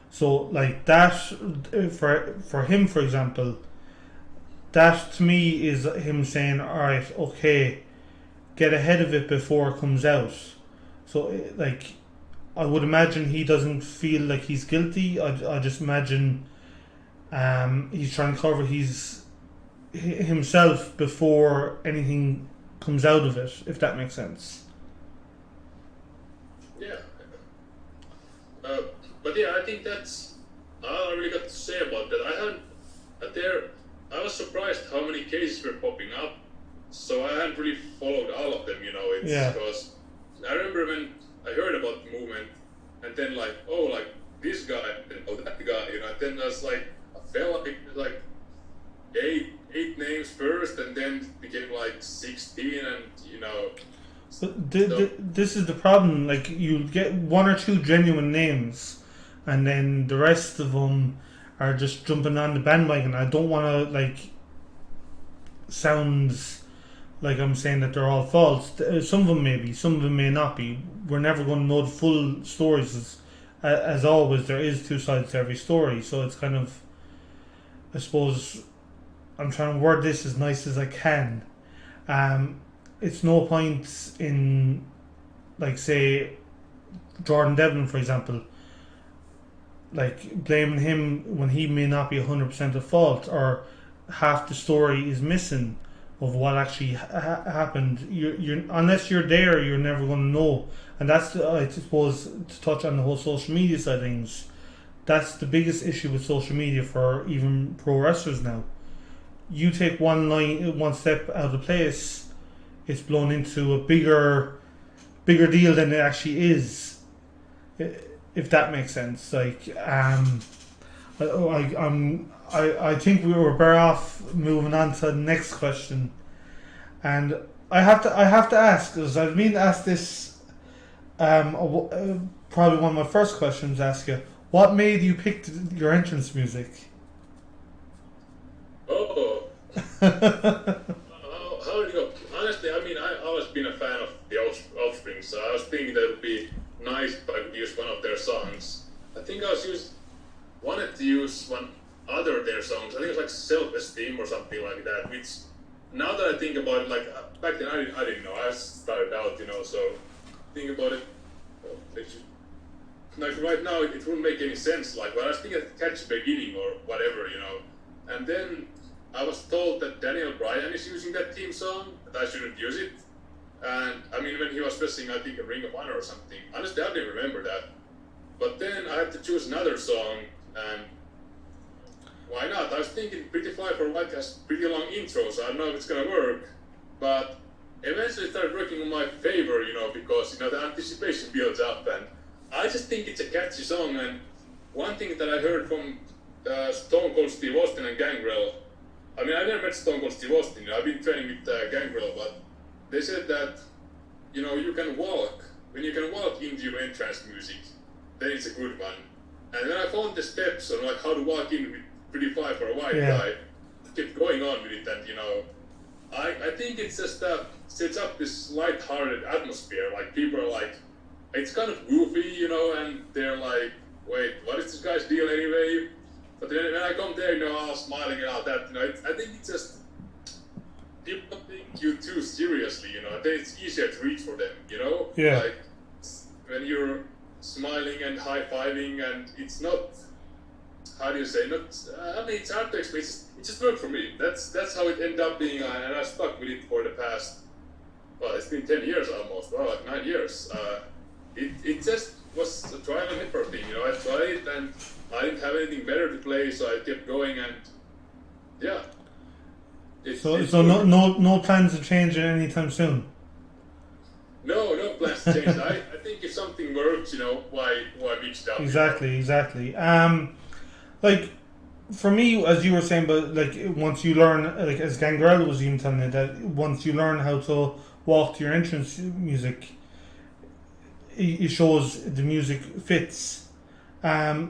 So, like, that, for him, for example, that to me is him saying, alright, okay, get ahead of it before it comes out. So, like, I would imagine he doesn't feel like he's guilty. I just imagine he's trying to cover himself before anything comes out of it, if that makes sense. Yeah. But yeah, I think that's all I really got to say about that. I was surprised how many cases were popping up, so I hadn't really followed all of them, because I remember when I heard about the movement, and then like, oh, like this guy, and oh, that guy, and then I was like, I felt like it was like eight names first, and then it became like 16, and But this is the problem. Like, you get one or two genuine names, and then the rest of them are just jumping on the bandwagon. I don't want to like sound like I'm saying that they're all false. Some of them may be, some of them may not be. We're never going to know the full stories. As always, there is two sides to every story. So it's kind of, I suppose, I'm trying to word this as nice as I can. It's no point in, like, say, Jordan Devlin, for example, like, blaming him when he may not be 100% at fault, or half the story is missing of what actually happened. You're unless you're there, you're never going to know. And that's, I suppose, to touch on the whole social media side of things, that's the biggest issue with social media for even pro wrestlers now. You take one step out of place, it's blown into a bigger deal than it actually is, if that makes sense. Like, I think we were better off moving on to the next question, and I have to ask, because I've been asked this. Probably one of my first questions to ask you: what made you pick your entrance music? Oh. How did it go? Honestly, I mean, I always been a fan of the Offspring, so I was thinking that it would be nice if I could use one of their songs. I think wanted to use one other of their songs. I think it was like Self-Esteem or something like that, which, now that I think about it, like, back then I didn't know. I started out, so think about it. Oh, like right now it wouldn't make any sense. Like, well, I was thinking of Catch Beginning or whatever, you know. And then I was told that Daniel Bryan is using that theme song, that I shouldn't use it. And I mean, when he was pressing, I think, a Ring of Honor or something. Honestly, I didn't remember that. But then I had to choose another song, and why not? I was thinking Pretty Fly for White has pretty long intro, so I don't know if it's gonna work. But eventually it started working in my favor, you know, because, you know, the anticipation builds up, and I just think it's a catchy song. And one thing that I heard from Stone Cold Steve Austin and Gangrel, I mean, I never met Stone Cold Steve Austin, you know, I've been training with Gangrel, but they said that, you know, you can walk, when you can walk into your entrance music, then it's a good one. And then I found the steps on like how to walk in with Pretty Fly for a White Guy, kept going on with it, and you know, I think it's just sets up this light-hearted atmosphere. Like, people are like, it's kind of goofy, you know, and they're like, wait, what is this guy's deal anyway? But then when I come there, you know, all smiling and all that, you know, I think it's just, people take you too seriously, you know, I think it's easier to reach for them, you know? Yeah. Like, when you're smiling and high-fiving, and it's not, how do you say, not, I mean, it's hard to explain, it just worked for me. That's how it ended up being, and I stuck with it for the past, well, it's been 10 years almost, well, like 9 years. It just was a trial and error thing, you know, I tried it, and I didn't have anything better to play, so I kept going, and yeah. So no plans to change it anytime soon? No plans to change. I think if something works, you know, why mix it up? Exactly. Like, for me, as you were saying, but like, once you learn, like as Gangrel was even telling me, that once you learn how to walk to your entrance music, it shows the music fits. That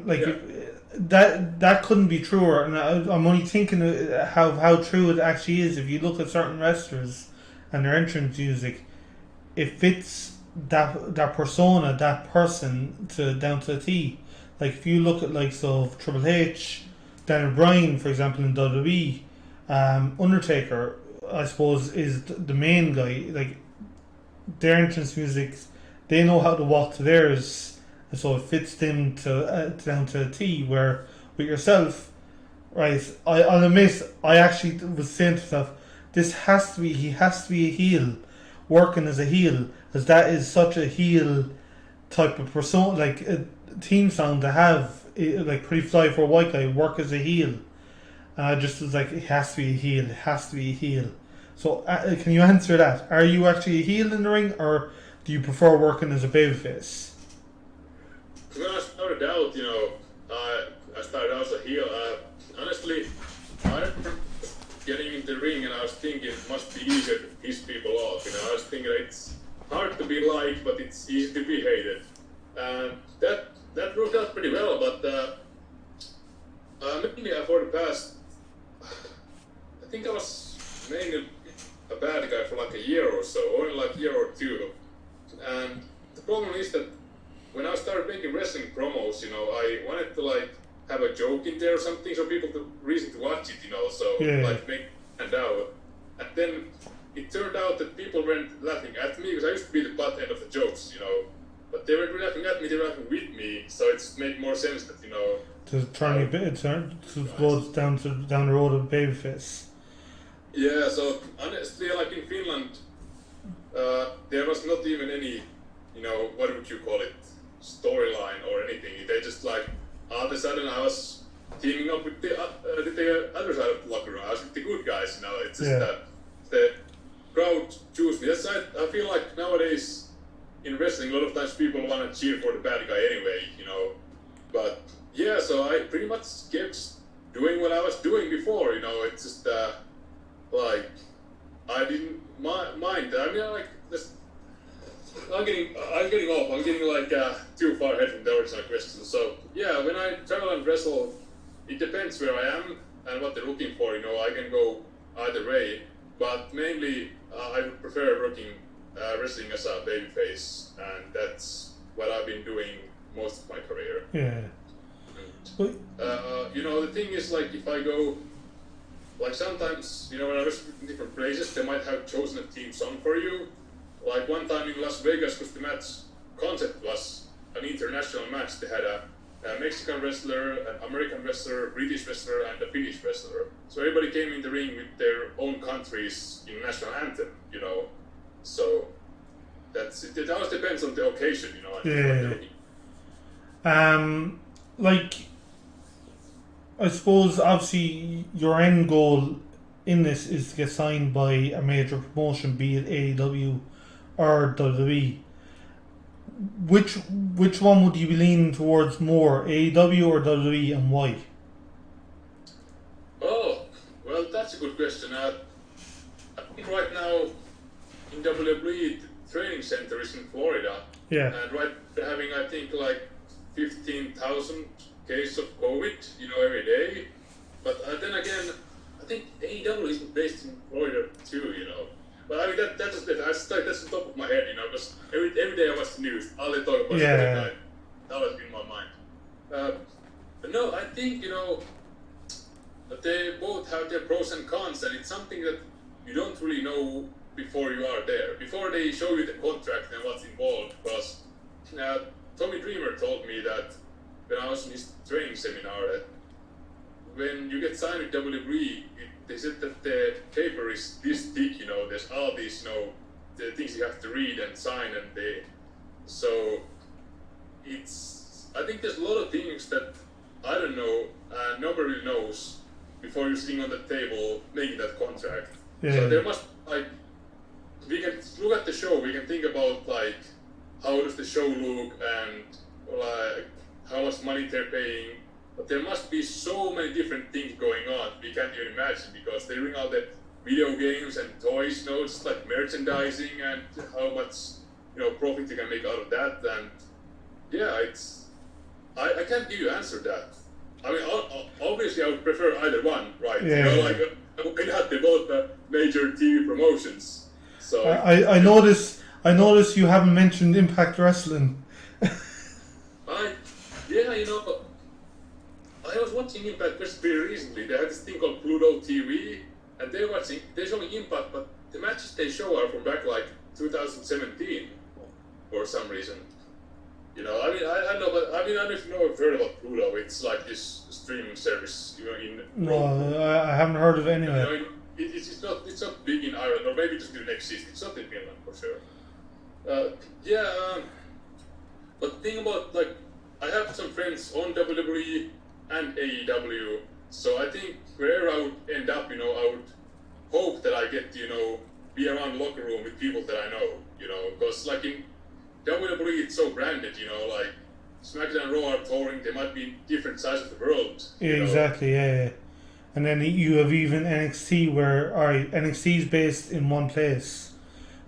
couldn't be truer, and I'm only thinking of how true it actually is. If you look at certain wrestlers and their entrance music, it fits that persona, that person down to a T. Like, if you look at of Triple H, Daniel Bryan, for example, in WWE, Undertaker, I suppose, is the main guy. Like, their entrance music, they know how to walk to theirs, and so it fits them down to a T. Where with yourself, right? I'll admit, I actually was saying to myself, he has to be a heel, working as a heel, as that is such a heel type of persona, like a theme song to have, like Pretty Fly for a White Guy, work as a heel. And I just was like, it has to be a heel. So can you answer that? Are you actually a heel in the ring, or do you prefer working as a babyface? When I started out, you know, I started out as a heel. Honestly, I remember getting in the ring, and I was thinking it must be easier to piss people off. You know, I was thinking it's hard to be liked, but it's easy to be hated. And that worked out pretty well. But mainly for the past, I think I was mainly a bad guy for like a year or so, only like a year or two. And the problem is that when I started making wrestling promos, you know, I wanted to like have a joke in there or something, so people to reason to watch it, you know, so like make it stand out. And then it turned out that people weren't laughing at me, because I used to be the butt end of the jokes, you know, but they weren't laughing at me, they were laughing with me, so it made more sense that, you know, to go down the road of babyface. Yeah, so honestly, like in Finland, there was not even any, you know, what would you call it, storyline or anything. They just like, all of a sudden I was teaming up with the other side of the locker room. I was with the good guys, you know. It's just the crowd choose me. That's I feel like nowadays in wrestling, a lot of times people want to cheer for the bad guy anyway, you know. But yeah, so I pretty much kept doing what I was doing before, you know. It's just like, I didn't mind. I mean, like, this, I'm getting off. I'm getting like too far ahead from the original question. So yeah, when I travel and wrestle, it depends where I am and what they're looking for. You know, I can go either way, but mainly I would prefer wrestling as a babyface, and that's what I've been doing most of my career. Yeah. And, you know, the thing is, like, if I go, like, sometimes, you know, when I wrestle in different places, they might have chosen a theme song for you. Like one time in Las Vegas, because the match concept was an international match. They had a Mexican wrestler, an American wrestler, British wrestler, and a Finnish wrestler. So everybody came in the ring with their own country's national anthem, So it always depends on the occasion, Like, I suppose obviously your end goal in this is to get signed by a major promotion, be it AEW or WWE. Which one would you be leaning towards more, AEW or WWE, and why? Oh, well, that's a good question. I think right now in WWE, the training center is in Florida. Yeah. And right, they're having, I think, like 15,000 cases of COVID, every day. But then again, I think AEW is based in Florida too, But I mean, that's the top of my head, because every day I watch the news, all they talk about is COVID-19. That was in my mind. But no, I think, that they both have their pros and cons, and it's something that you don't really know before you are there. Before they show you the contract and what's involved, because Tommy Dreamer told me that when I was in his training seminar, that when you get signed with WWE, they said that the paper is this thick, there's all these, the things you have to read and sign, so I think there's a lot of things that I don't know, nobody really knows before you're sitting on the table making that contract. Yeah. So there must, we can look at the show, we can think about, how does the show look and, how much money they're paying. But there must be so many different things going on we can't even imagine, because they bring out the video games and toys, it's like merchandising and how much profit you can make out of that. And yeah, I can't give you an answer to that. I mean, obviously I would prefer either one, right? Yeah. Why not? They're both major TV promotions. So I notice you haven't mentioned Impact Wrestling. I was watching Impact just very recently. They had this thing called Pluto TV, and they're showing Impact, but the matches they show are from back 2017 for some reason. I don't know, but I don't know if you've heard about Pluto. It's like this streaming service, No, I haven't heard of it anyway. It's not big in Ireland, or maybe it just didn't exist. It's not in Finland for sure. But the thing about I have some friends on WWE and AEW, so I think wherever I would end up, I would hope that I get to, be around the locker room with people that I know, because in WWE it's so branded, SmackDown and Raw are touring, they might be in different sides of the world. Exactly, yeah. And then you have even NXT where, NXT is based in one place,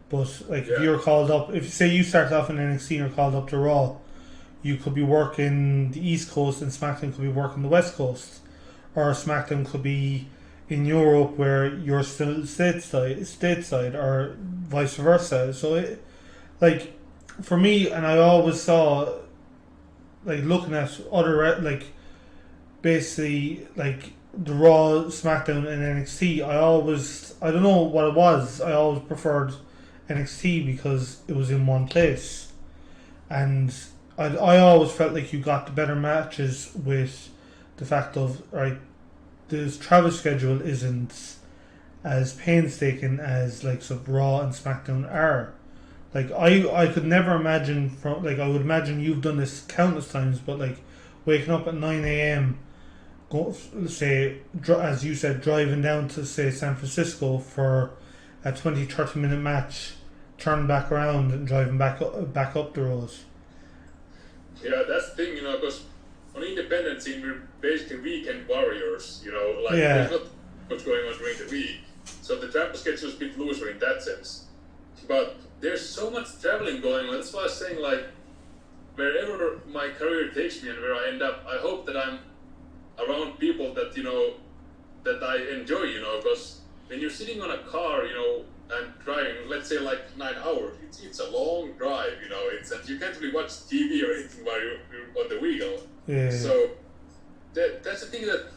but if you're called up, if say you start off in NXT and you're called up to Raw, you could be working the East Coast and SmackDown could be working the West Coast, or SmackDown could be in Europe where you're still stateside, or vice versa. So for me, and I always saw looking at other basically the Raw, SmackDown and NXT, I don't know what it was, I always preferred NXT because it was in one place, and I always felt like you got the better matches with the fact of this travel schedule isn't as painstaking as Raw and SmackDown are. I could never imagine I would imagine you've done this countless times, but waking up at 9 a.m. As you said, driving down to say San Francisco for a 20-30 minute match, turn back around and driving back up the road. Yeah, that's the thing, because on independent scene we're basically weekend warriors, there's not much going on during the week. So the travel schedule is a bit looser in that sense. But there's so much traveling going on. That's why I was saying wherever my career takes me and where I end up, I hope that I'm around people that, that I enjoy, because when you're sitting on a car, and driving, let's say 9 hours, it's a long drive, and you can't really watch TV or anything while you're on the wheel. Yeah. So that's the thing that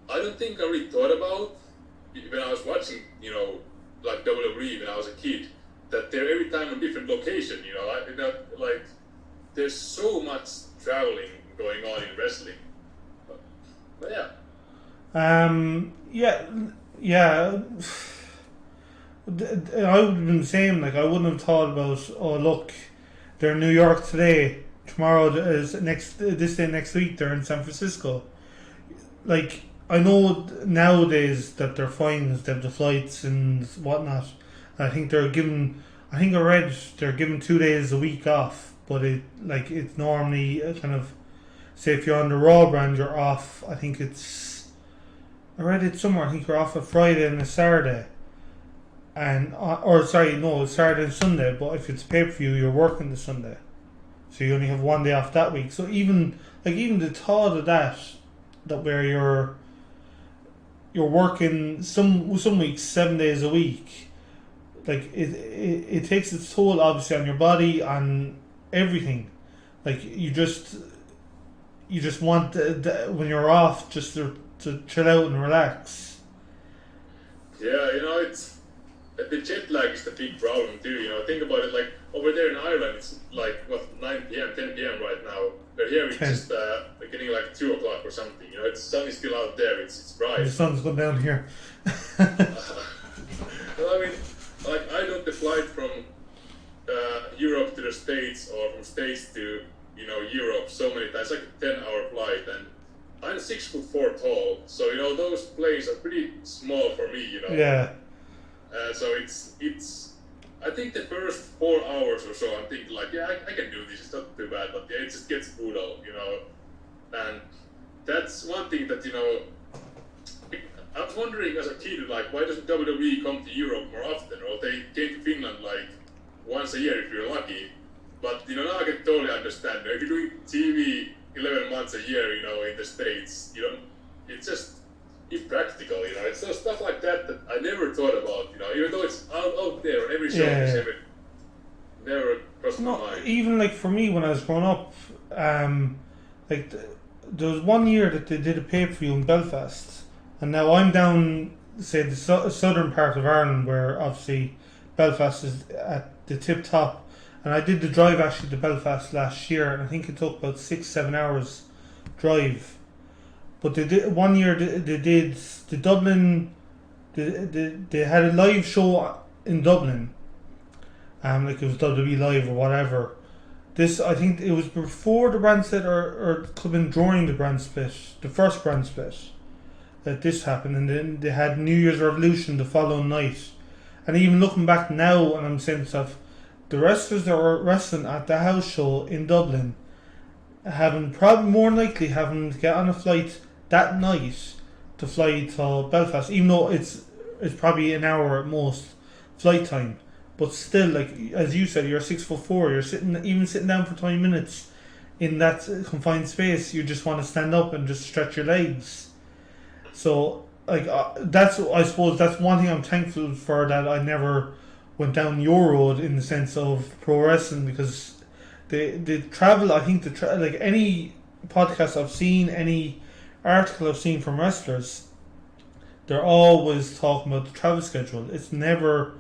I don't think I really thought about when I was watching, WWE when I was a kid, that they're every time on different location, there's so much traveling going on in wrestling. But yeah. Yeah. I would have been the same. Like, I wouldn't have thought about, oh look, they're in New York today. Tomorrow is next. This day next week they're in San Francisco. Like, I know nowadays that they're fine. They have the flights and whatnot. I think they're given. I think I read they're given 2 days a week off. But it's normally kind of, say if you're on the Raw brand, you're off. I think it's. I read it somewhere. I think you're off a Friday and a Saturday. And Saturday and Sunday. But if it's pay per view, you're working the Sunday, so you only have 1 day off that week. So even the thought of that where you're working some weeks 7 days a week, like it takes its toll obviously on your body, on everything. Like you just want when you're off just to chill out and relax. Yeah, it's the jet lag is the big problem too. Think about it. Like over there in Ireland, it's like 9 p.m., 10 p.m. right now. But here it's 10. just getting like 2 o'clock or something. The sun is still out there. It's bright. The sun's gone down here. Well, I mean, like I took the flight from Europe to the States, or from States to Europe so many times. Like a 10-hour flight, and I'm 6'4" tall, so those planes are pretty small for me. Yeah. So it's. I think the first 4 hours or so, I'm thinking like, yeah, I can do this. It's not too bad, but yeah, it just gets brutal, And that's one thing that I was wondering as a kid, like, why doesn't WWE come to Europe more often, or they came to Finland like once a year if you're lucky. But now I can totally understand. If you're doing TV 11 months a year, in the States, it's just impractical, It's so stuff like that I never thought about, even though it's out there on every show. Yeah. Never crossed my mind. Even like for me when I was growing up, there was 1 year that they did a pay per view in Belfast, and now I'm down, say the southern part of Ireland, where obviously Belfast is at the tip top, and I did the drive actually to Belfast last year, and I think it took about 6-7 hours drive. But they did 1 year. They did the Dublin. They had a live show in Dublin. Like it was WWE Live or whatever. This, I think it was before the brand split, or it could have been during the brand split, the first brand split, that this happened. And then they had New Year's Revolution the following night. And even looking back now, and I'm saying to myself, the wrestlers that were wrestling at the house show in Dublin, probably more likely having to get on a flight that night to fly to Belfast, even though it's probably an hour at most flight time, but still, like as you said, you're 6'4", you're sitting down for 20 minutes in that confined space. You just want to stand up and just stretch your legs. So like I suppose that's one thing I'm thankful for, that I never went down your road in the sense of pro wrestling, because the travel, I think like any podcast I've seen, any article I've seen from wrestlers, they're always talking about the travel schedule. It's never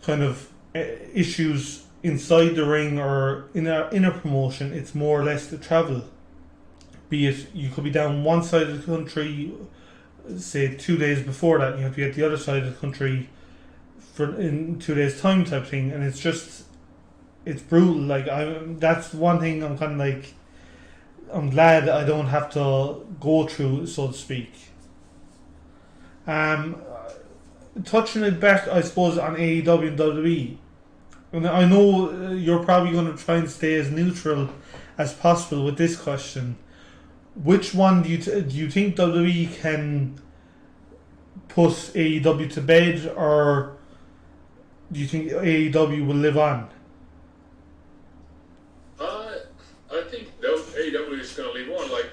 kind of issues inside the ring or in a promotion. It's more or less the travel. Be it you could be down one side of the country, say 2 days before that, you have to be at the other side of the country in 2 days time type thing, and it's brutal. Like that's one thing I'm kind of like, I'm glad I don't have to go through, so to speak. Touching it back, I suppose, on AEW and WWE, and I know you're probably going to try and stay as neutral as possible with this question. Which one do you think WWE can put AEW to bed, or do you think AEW will live on? I think AEW is gonna live on. Like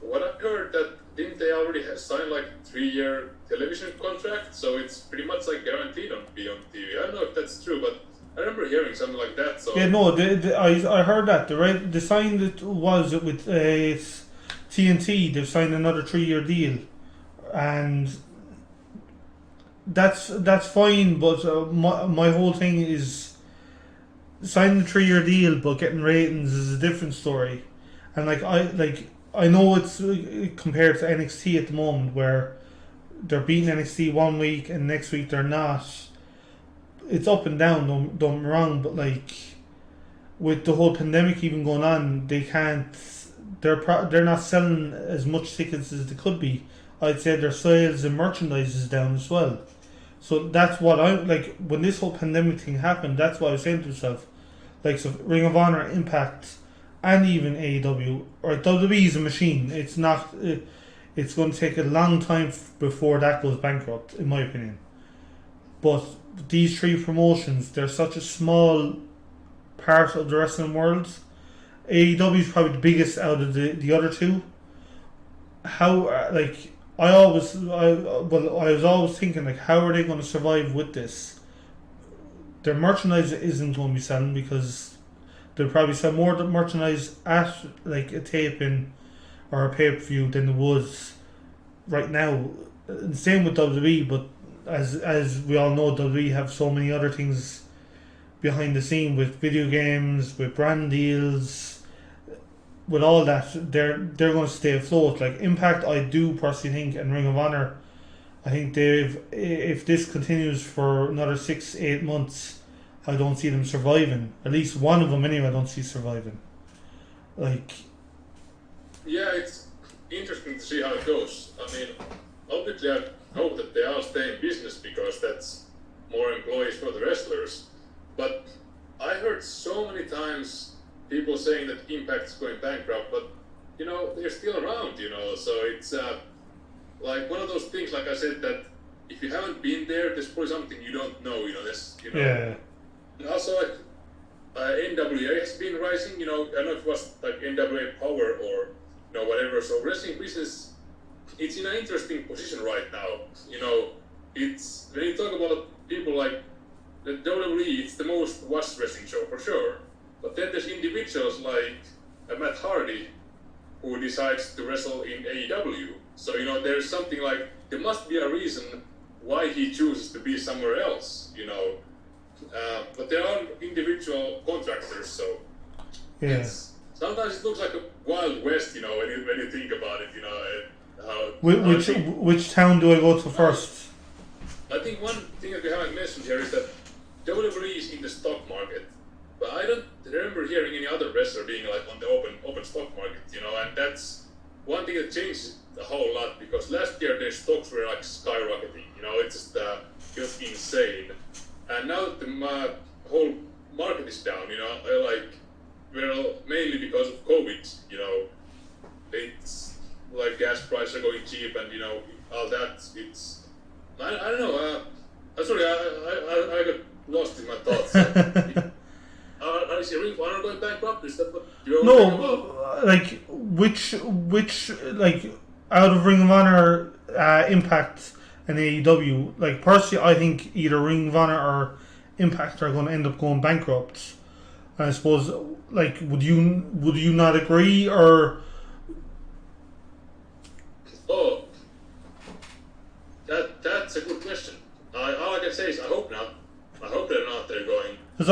what I heard, that didn't they already have signed like 3-year television contract? So it's pretty much like guaranteed on be on TV. I don't know if that's true, but I remember hearing something like that. So yeah, no, I heard that the sign that was with TNT. They've signed another 3-year deal, and that's fine. But my whole thing is, signing a 3-year deal but getting ratings is a different story. And I know it's compared to NXT at the moment where they're beating NXT one week and next week they're not. It's up and down. Don't get me wrong, but with the whole pandemic even going on, they can't. They're not selling as much tickets as they could be. I'd say their sales and merchandise is down as well. So that's what I like when this whole pandemic thing happened. That's what I was saying to myself. So Ring of Honor, Impact, and even AEW or WWE is a machine. It's not. It's going to take a long time before that goes bankrupt, in my opinion. But these three promotions, they're such a small part of the wrestling world. AEW is probably the biggest out of the other two. How I was always thinking how are they going to survive with this? Their merchandise isn't going to be selling because they'll probably sell more merchandise at a taping or a pay-per-view than it was right now. And same with WWE, but as we all know, WWE have so many other things behind the scene with video games, with brand deals, with all that. They're going to stay afloat. Impact, I do personally think, and Ring of Honor, I think if this continues for another 6-8 months, I don't see them surviving. At least one of them anyway, I don't see surviving. Yeah, it's interesting to see how it goes. I mean, obviously I hope that they all stay in business because that's more employees for the wrestlers. But I heard so many times people saying that Impact's going bankrupt, but they're still around. So it's one of those things. Like I said, that if you haven't been there, there's probably something you don't know. Yeah. And also, NWA has been rising. I don't know if it was NWA Power or whatever. So wrestling business, it's in an interesting position right now. It's when you talk about people like the WWE, it's the most watched wrestling show for sure. But then there's individuals like Matt Hardy who decides to wrestle in AEW. So there's something there must be a reason why he chooses to be somewhere else. But there are individual contractors, so yeah. Sometimes it looks like a Wild West, when you think about it. Which town do I go to first? I think one thing that we haven't mentioned here is that WWE is in the stock market, but I don't remember hearing any other wrestler being on the open stock market. And that's one thing that changed a whole lot because last year their stocks were skyrocketing. It's just insane. And now that the whole market is down, mainly because of COVID, it's gas prices are going cheap and, all that. It's, I don't know, I'm sorry, I got lost in my thoughts. Is Ring of Honor going bankrupt? Is that what you're which out of Ring of Honor, Impact, and AEW, personally, I think either Ring of Honor or Impact are going to end up going bankrupt. And I suppose, would you not agree, or? Oh, that's a good question. All I can say is I hope not. I hope they're not. They're going. Because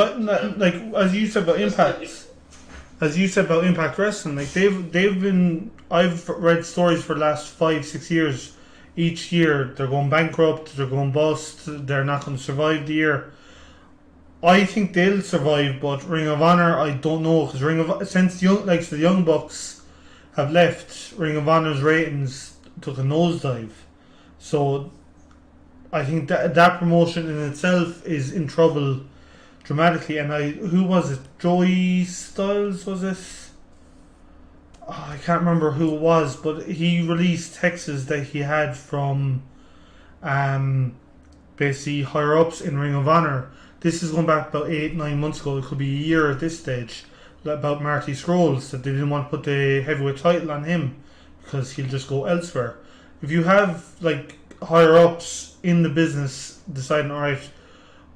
as you said about Impact Wrestling, they've been. I've read stories for the last 5-6 years. Each year they're going bankrupt, they're going bust, they're not going to survive the year. I think they'll survive, but Ring of Honor, I don't know, because since the Young Bucks have left, Ring of Honor's ratings took a nosedive. So I think that promotion in itself is in trouble dramatically. And who was it? Joey Styles, was it? I can't remember who it was, but he released texts that he had from basically higher ups in Ring of Honor. This is going back about 8-9 months ago. It could be a year at this stage. About Marty Scrolls, that they didn't want to put the heavyweight title on him because he'll just go elsewhere. If you have higher ups in the business deciding, alright,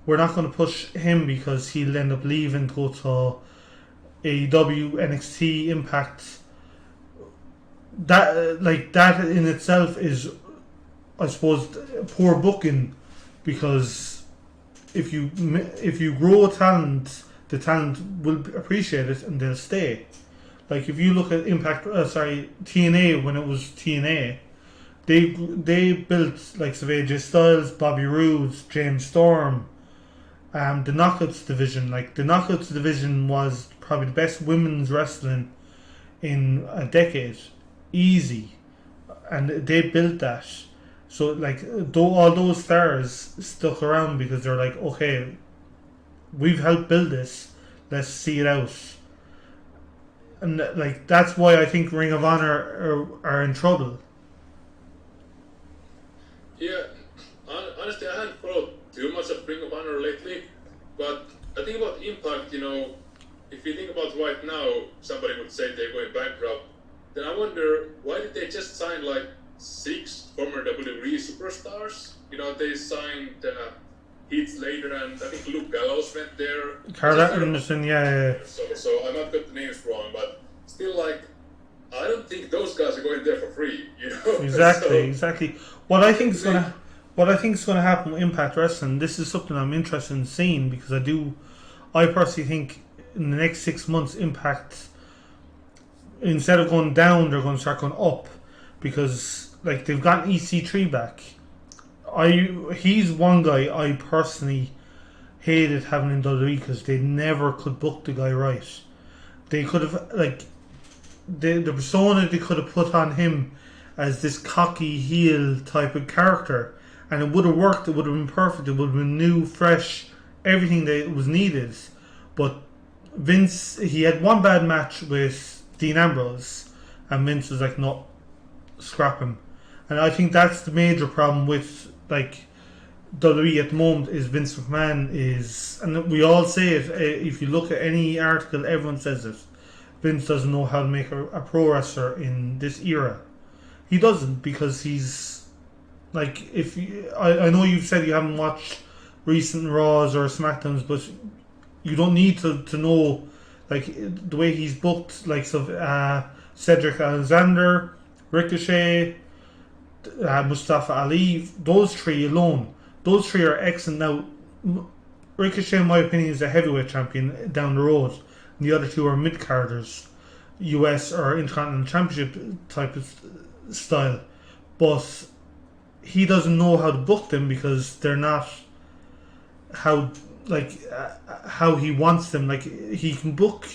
we're not going to push him because he'll end up leaving to go to AEW, NXT, Impact. That in itself is, I suppose, poor booking, because if you grow a talent the talent will appreciate it and they'll stay. Like if you look at TNA when it was TNA, they built like AJ Styles, Bobby Roode, James Storm, the Knockouts division. Like the Knockouts division was probably the best women's wrestling in a decade, easy, and they built that. So like though all those stars stuck around because they're like, okay, we've helped build this, let's see it out. And like that's why I think Ring of Honor are in trouble. Yeah, honestly, I haven't followed too much of Ring of Honor lately, but I think about Impact, if you think about right now, somebody would say they're going bankrupt, then I wonder, why did they just sign like 6 former WWE superstars? They signed Heath Slater and I think Luke Gallows went there. Carl Anderson, yeah. So I might get the names wrong, but still, like, I don't think those guys are going there for free, Exactly. What I think is gonna happen with Impact Wrestling. This is something I'm interested in seeing because I personally think in the next 6 months, Impact, instead of going down, they're going to start going up because like they've gotten EC3 back. He's one guy I personally hated having in WWE because they never could book the guy right. They could have the persona they could have put on him as this cocky heel type of character, and it would have worked. It would have been perfect. It would have been new, fresh, everything that was needed. But Vince, he had one bad match with Dean Ambrose, and Vince was like, "No, scrap him." And I think that's the major problem with like WWE at the moment is Vince McMahon is, and we all say it. If you look at any article, everyone says it. Vince doesn't know how to make a pro wrestler in this era. He doesn't because he's like I know you've said you haven't watched recent Raws or SmackDowns, but you don't need to know like the way he's booked like Cedric Alexander, Ricochet, Mustafa Ali. Those 3 alone, those 3 are excellent. Now Ricochet, in my opinion, is a heavyweight champion down the road. And the other 2 are mid-carders, US or Intercontinental Championship type of style. But he doesn't know how to book them because they're not how he wants them. Like he can book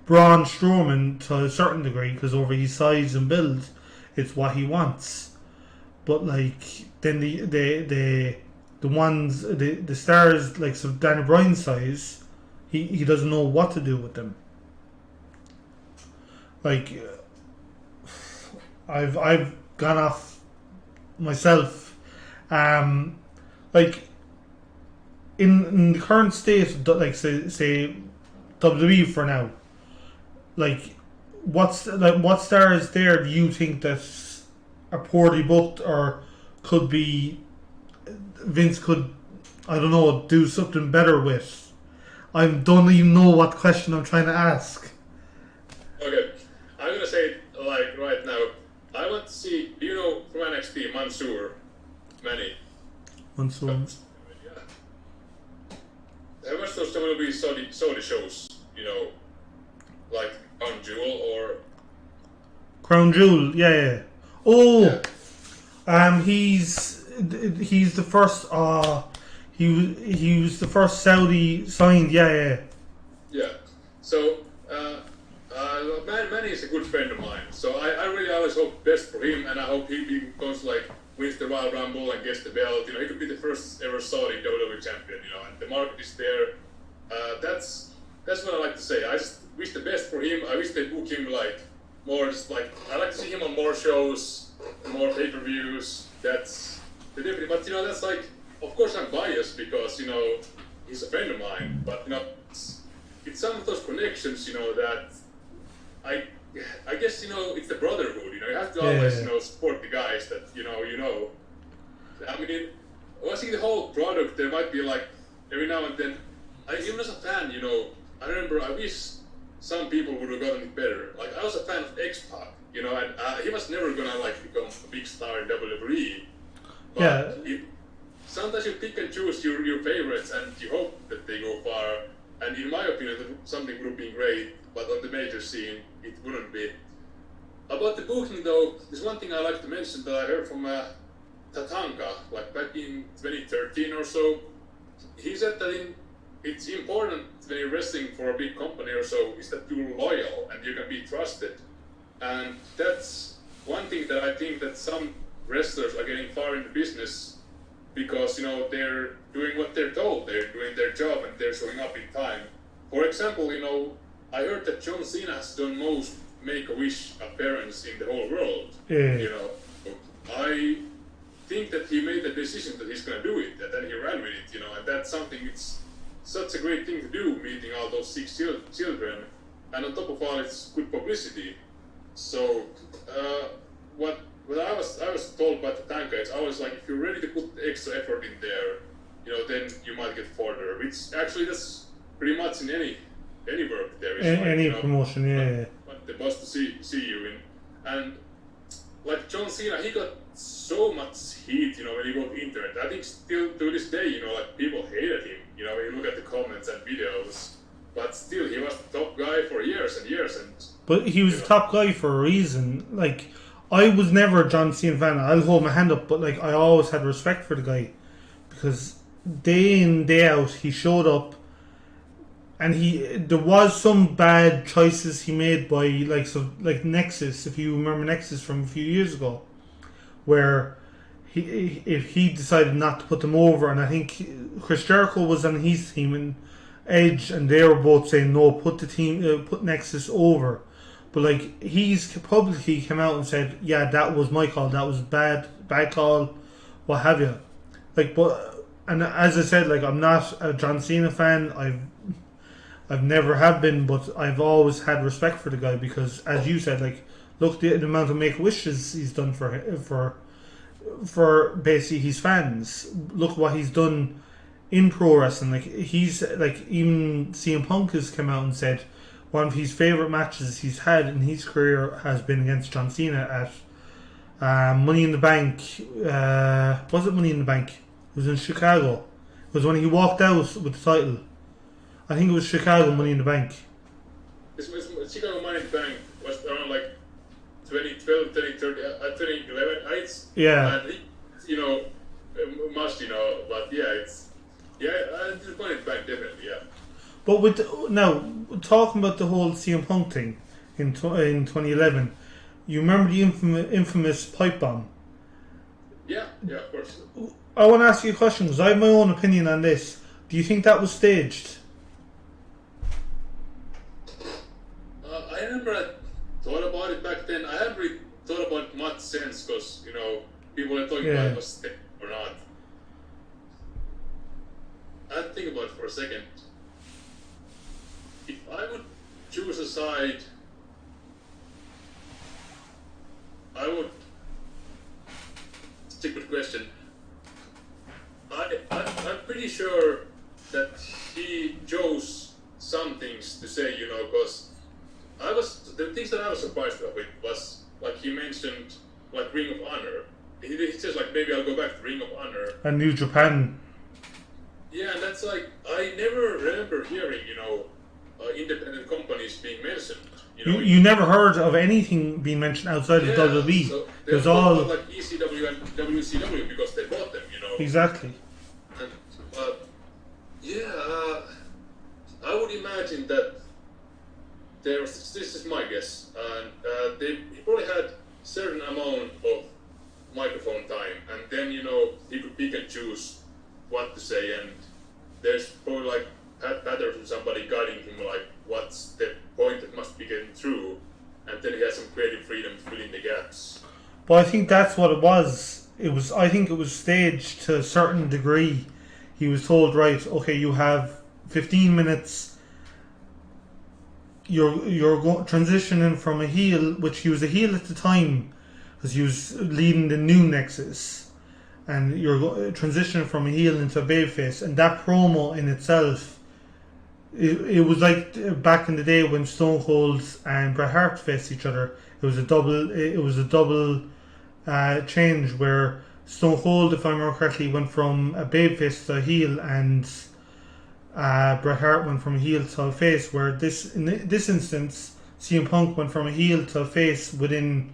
Braun Strowman to a certain degree because over his size and build, it's what he wants. But like then the ones the stars like some Daniel Bryan size, he doesn't know what to do with them. Like I've gone off myself. Like in the current state, like say WWE for now. Like what stars there do you think that are poorly booked or could be Vince could, I don't know, do something better with? I don't even know what question I'm trying to ask. Okay, I'm gonna say it like right now. I want to see, from NXT, Mansoor, Manny. Mansoor. Yeah. How much those WWE Saudi shows, like Crown Jewel or... Crown Jewel, yeah. Oh, yeah. He's the first. He was the first Saudi signed. Yeah. So, Manny is a good friend of mine. So I really always hope best for him, and I hope he becomes wins the Royal Rumble and gets the belt. He could be the first ever Saudi WWE champion. And the market is there. That's what I like to say. I just wish the best for him. I wish they book him more. I like to see him on more shows, more pay-per-views. That's the difference. But that's of course I'm biased because he's a friend of mine. But it's some of those connections that I guess it's the brotherhood. You have to always support the guys that I mean, watching the whole product, there might be every now and then. Even as a fan, I remember I wish some people would have gotten it better. I was a fan of X-Pac, and he was never gonna become a big star in WWE. But sometimes you pick and choose your favorites, and you hope that they go far. And in my opinion, something would have been great, but on the major scene, it wouldn't be. About the booking though, there's one thing I like to mention that I heard from Tatanka, like back in 2013 or so. He said that it's important when you're wrestling for a big company or so, is that you're loyal and you can be trusted. And that's one thing that I think that some wrestlers are getting far in the business because, you know, they're doing what they're told, they're doing their job and they're showing up in time. For example, you know, I heard that John Cena has done most Make-A-Wish appearance in the whole world. Yeah. You know, I think that he made the decision that he's going to do it, and then he ran with it, you know, and that's something, it's such a great thing to do, meeting all those 6 children, and on top of all, it's good publicity. So, what I was told by Tatanka is, I was like, if you're ready to put extra effort in there, you know, then you might get further. Which actually that's pretty much in any work there is. Any you know, promotion, yeah. But the boss to see you in, and like John Cena, he got so much heat, you know, when he got internet. I think still to this day, you know, like people hated him. You know, when you look at the comments and videos. But still, he was the top guy for years and years. But he was the top guy for a reason. Like, I was never a John Cena fan. I'll hold my hand up, but like, I always had respect for the guy because day in day out he showed up, and there was some bad choices he made by like Nexus. If you remember Nexus from a few years ago, where if he decided not to put them over, and I think Chris Jericho was on his team and Edge, and they were both saying no, put Nexus over. But like, he's publicly came out and said, yeah, that was my call, that was bad call, what have you. Like, but, and as I said, like, I'm not a John Cena fan. I've never have been, but I've always had respect for the guy because, as you said, like, look the amount of Make-A-Wishes he's done for basically his fans. Look what he's done in pro wrestling. Like, he's like, even CM Punk has come out and said one of his favorite matches he's had in his career has been against John Cena at Money in the Bank. Was it Money in the Bank? It was in Chicago. It was when he walked out with the title. I think it was Chicago Money in the Bank. Chicago Money in the Bank was around like 2012, 2013, 2011. Yeah. And you know, must, you know, but yeah, the Money in the Bank definitely, yeah. But now talking about the whole CM Punk thing in 2011, you remember the infamous pipe bomb? Yeah, of course. I want to ask you a question because I have my own opinion on this. Do you think that was staged? I remember I thought about it back then. I haven't really thought about it much since because, you know, people are talking about it was staged or not. I'd think about it for a second. If I would choose a side, I would. It's a good question. I'm pretty sure that he chose some things to say, you know, because the things that I was surprised with was, like, he mentioned, like, Ring of Honor. He says, like, maybe I'll go back to Ring of Honor. And New Japan. Yeah, and that's like, I never remember hearing, you know, independent companies being mentioned. You never heard of anything being mentioned outside of WWE. So it was all like ECW and WCW because they bought them, you know. Exactly. And, I would imagine that this is my guess, and he probably had certain amount of microphone time, and then, you know, he could pick and choose what to say, and there's probably like patterns from somebody guiding him, like what's the point that must be getting through, and then he has some creative freedom to fill in the gaps. But I think that's what it was. I think it was staged to a certain degree. He was told, right, okay, you have 15 minutes. You're transitioning from a heel, which he was a heel at the time, because he was leading the new Nexus, and you're transitioning from a heel into a babyface, and that promo in itself, it was like back in the day when Stone Cold and Bret Hart faced each other. It was a double change where Stone Cold, if I remember correctly, went from a babyface to a heel, and Bret Hart went from a heel to a face, where in this instance, CM Punk went from a heel to a face within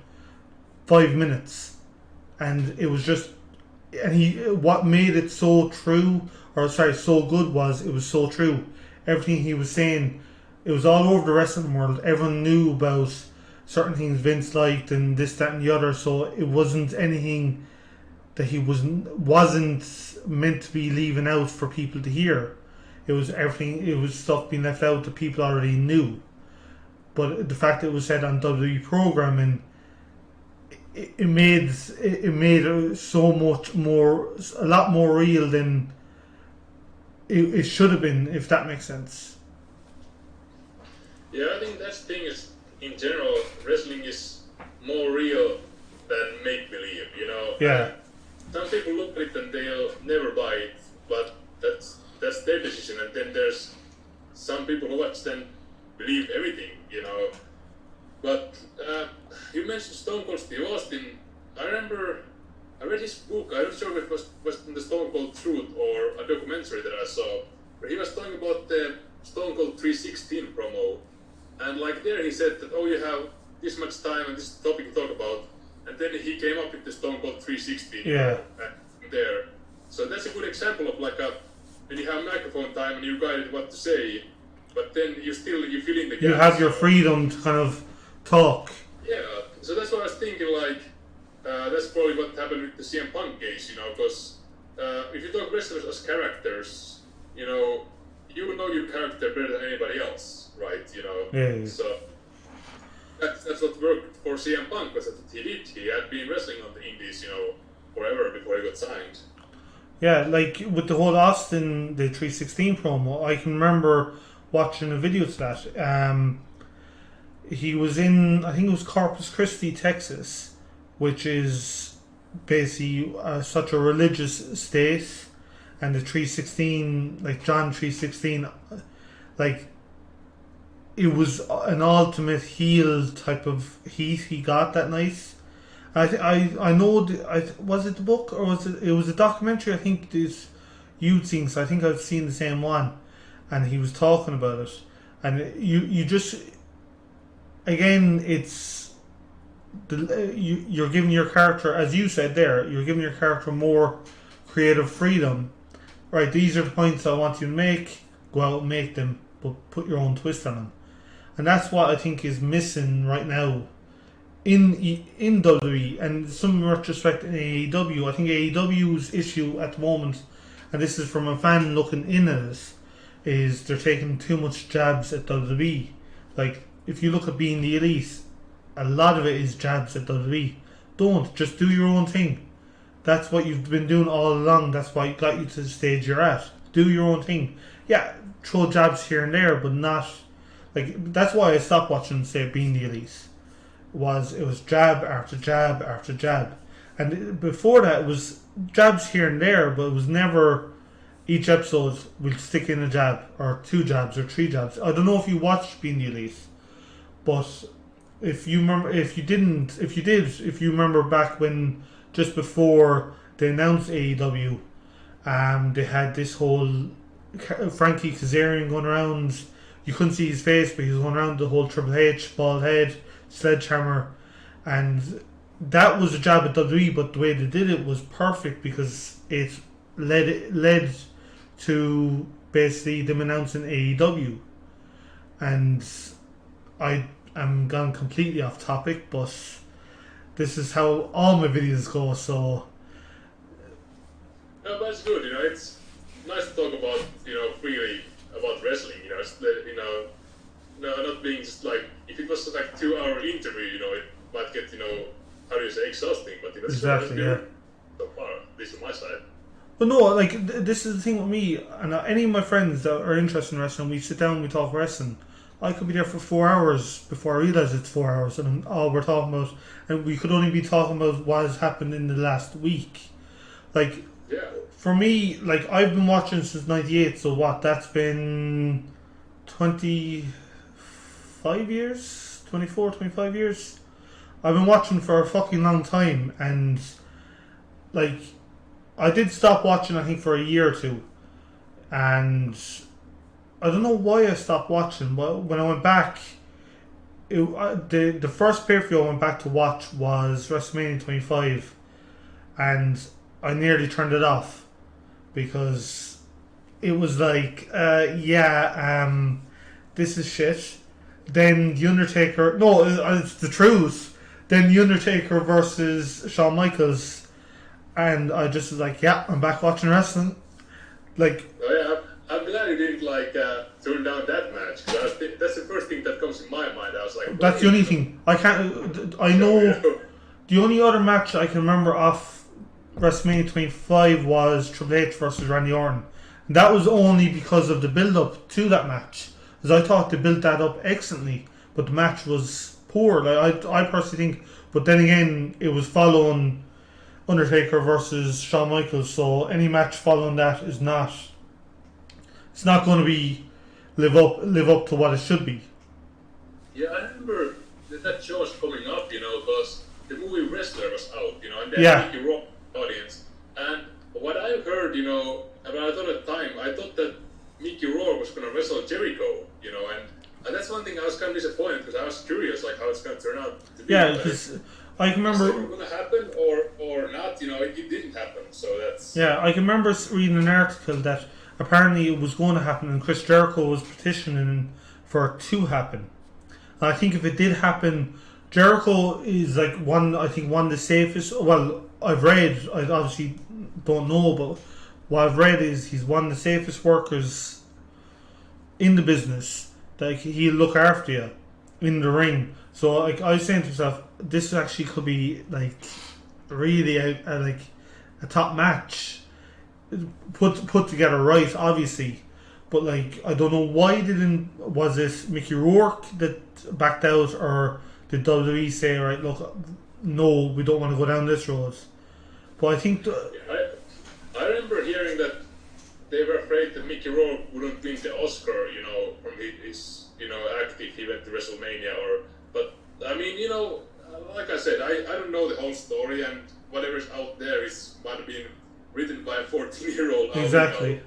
5 minutes, and it was just, and what made it so true, or sorry, so good, was it was so true. Everything he was saying, it was all over the wrestling world. Everyone knew about certain things Vince liked and this, that, and the other. So it wasn't anything that he wasn't meant to be leaving out for people to hear. It was everything. It was stuff being left out that people already knew. But the fact that it was said on WWE programming, it made it so much more, a lot more real than it should have been, if that makes sense. Yeah, I think that's the thing is, in general, wrestling is more real than make believe. Yeah. Some people look at it and they'll never buy it, but that's their decision. And then there's some people who watch and believe everything. But you mentioned Stone Cold Steve Austin. I remember I read his book. I'm not sure if it was in the Stone Cold Truth or a documentary that I saw, where he was talking about the Stone Cold 316 promo. And like there he said that, you have this much time and this topic to talk about. And then he came up with the Stone Cold 316 there. So that's a good example of when you have microphone time and you're guided what to say, but then you fill in the gaps. You have your freedom to kind of talk. Yeah, so that's what I was thinking, that's probably what happened with the CM Punk case, because if you talk wrestlers as characters, you know your character better than anybody else, right? Yeah. So that's what worked for CM Punk, because that's what he did. He had been wrestling on the indies, forever before he got signed. Yeah, like with the whole Austin, the 316 promo, I can remember watching a video to that. He was in, I think it was Corpus Christi, Texas, which is basically such a religious state, and the 316, like John 316, like it was an ultimate heel type of heat he got that night. I know. Was it the book or was it? It was a documentary. I think this you'd seen. So I think I've seen the same one, and he was talking about it, and you just, again, it's you're giving your character, as you said there, you're giving your character more creative freedom. Right, these are the points I want you to make. Go out and make them, but put your own twist on them, and that's what I think is missing right now in WWE, and some retrospect in AEW. I think AEW's issue at the moment, and this is from a fan looking in at it, is they're taking too much jabs at WWE. Like, if you look at Being the Elite, a lot of it is jabs at WWE. Don't. Just do your own thing. That's what you've been doing all along. That's why it got you to the stage you're at. Do your own thing. Yeah, throw jabs here and there, but not... Like, that's why I stopped watching, say, Being the Elite. It was jab after jab after jab. And before that, it was jabs here and there, but it was never... Each episode will stick in a jab, or 2 jabs, or 3 jabs. I don't know if you watched Being the Elite, but if you remember back when, just before they announced AEW, they had this whole Frankie Kazarian going around. You couldn't see his face, but he was going around the whole Triple H, bald head, sledgehammer, and that was a jab at WWE. But the way they did it was perfect, because it led to basically them announcing AEW. And I'm gone completely off topic, but this is how all my videos go, so... No, but it's good, it's nice to talk about, freely about wrestling, it's, not being just like, if it was like 2-hour interview, it might get, how do you say, exhausting, but exactly, yeah. So far, at least on my side. But no, like, this is the thing with me, and any of my friends that are interested in wrestling, we sit down, we talk wrestling. I could be there for 4 hours before I realise it's 4 hours, and all we're talking about, and we could only be talking about what has happened in the last week. Like, yeah. For me, like, I've been watching since '98, so what? That's been 25 years, 24, 25 years. I've been watching for a fucking long time, and like, I did stop watching, I think, for a year or two, and I don't know why I stopped watching, but when I went back, the first pay per view I went back to watch was WrestleMania 25, and I nearly turned it off because it was like, this is shit. Then The Undertaker, no, it's the truth. Then The Undertaker versus Shawn Michaels, and I just was like, yeah, I'm back watching wrestling. Like, Oh yeah, I'm glad you didn't like turn down that match. That's the first thing that comes in my mind. I was like, that's the only thing I can't. I know the only other match I can remember off WrestleMania 25 was Triple H versus Randy Orton. And that was only because of the build up to that match. Because I thought they built that up excellently, but the match was poor. Like I personally think, but then again, it was following Undertaker versus Shawn Michaels, so any match following that is not. It's not going to be live up to what it should be. Yeah, I remember that show was coming up, because the movie Wrestler was out, and then Yeah. Mickey Rourke audience. And what I heard, I thought at the time, I thought that Mickey Rourke was going to wrestle Jericho, and that's one thing I was kind of disappointed because I was curious, like how it's going to turn out to be. Yeah, because I can Is it remember. going to happen or not? It didn't happen, so that's. Yeah, I can remember reading an article that apparently it was going to happen, and Chris Jericho was petitioning for it to happen. And I think if it did happen, Jericho is like one of the safest. Well, I've read. I obviously don't know, but what I've read is he's one of the safest workers in the business. Like he'll look after you in the ring. So like I was saying to myself, this actually could be like really like a top match put together right, obviously. But like I don't know why didn't was it Mickey Rourke that backed out, or did WWE say, right, look, no, we don't want to go down this road? But I think I remember hearing that they were afraid that Mickey Rourke wouldn't win the Oscar, from his act if he went to WrestleMania. But I mean, like I said, I don't know the whole story, and whatever's out there might have been written by a 14-year-old. exactly.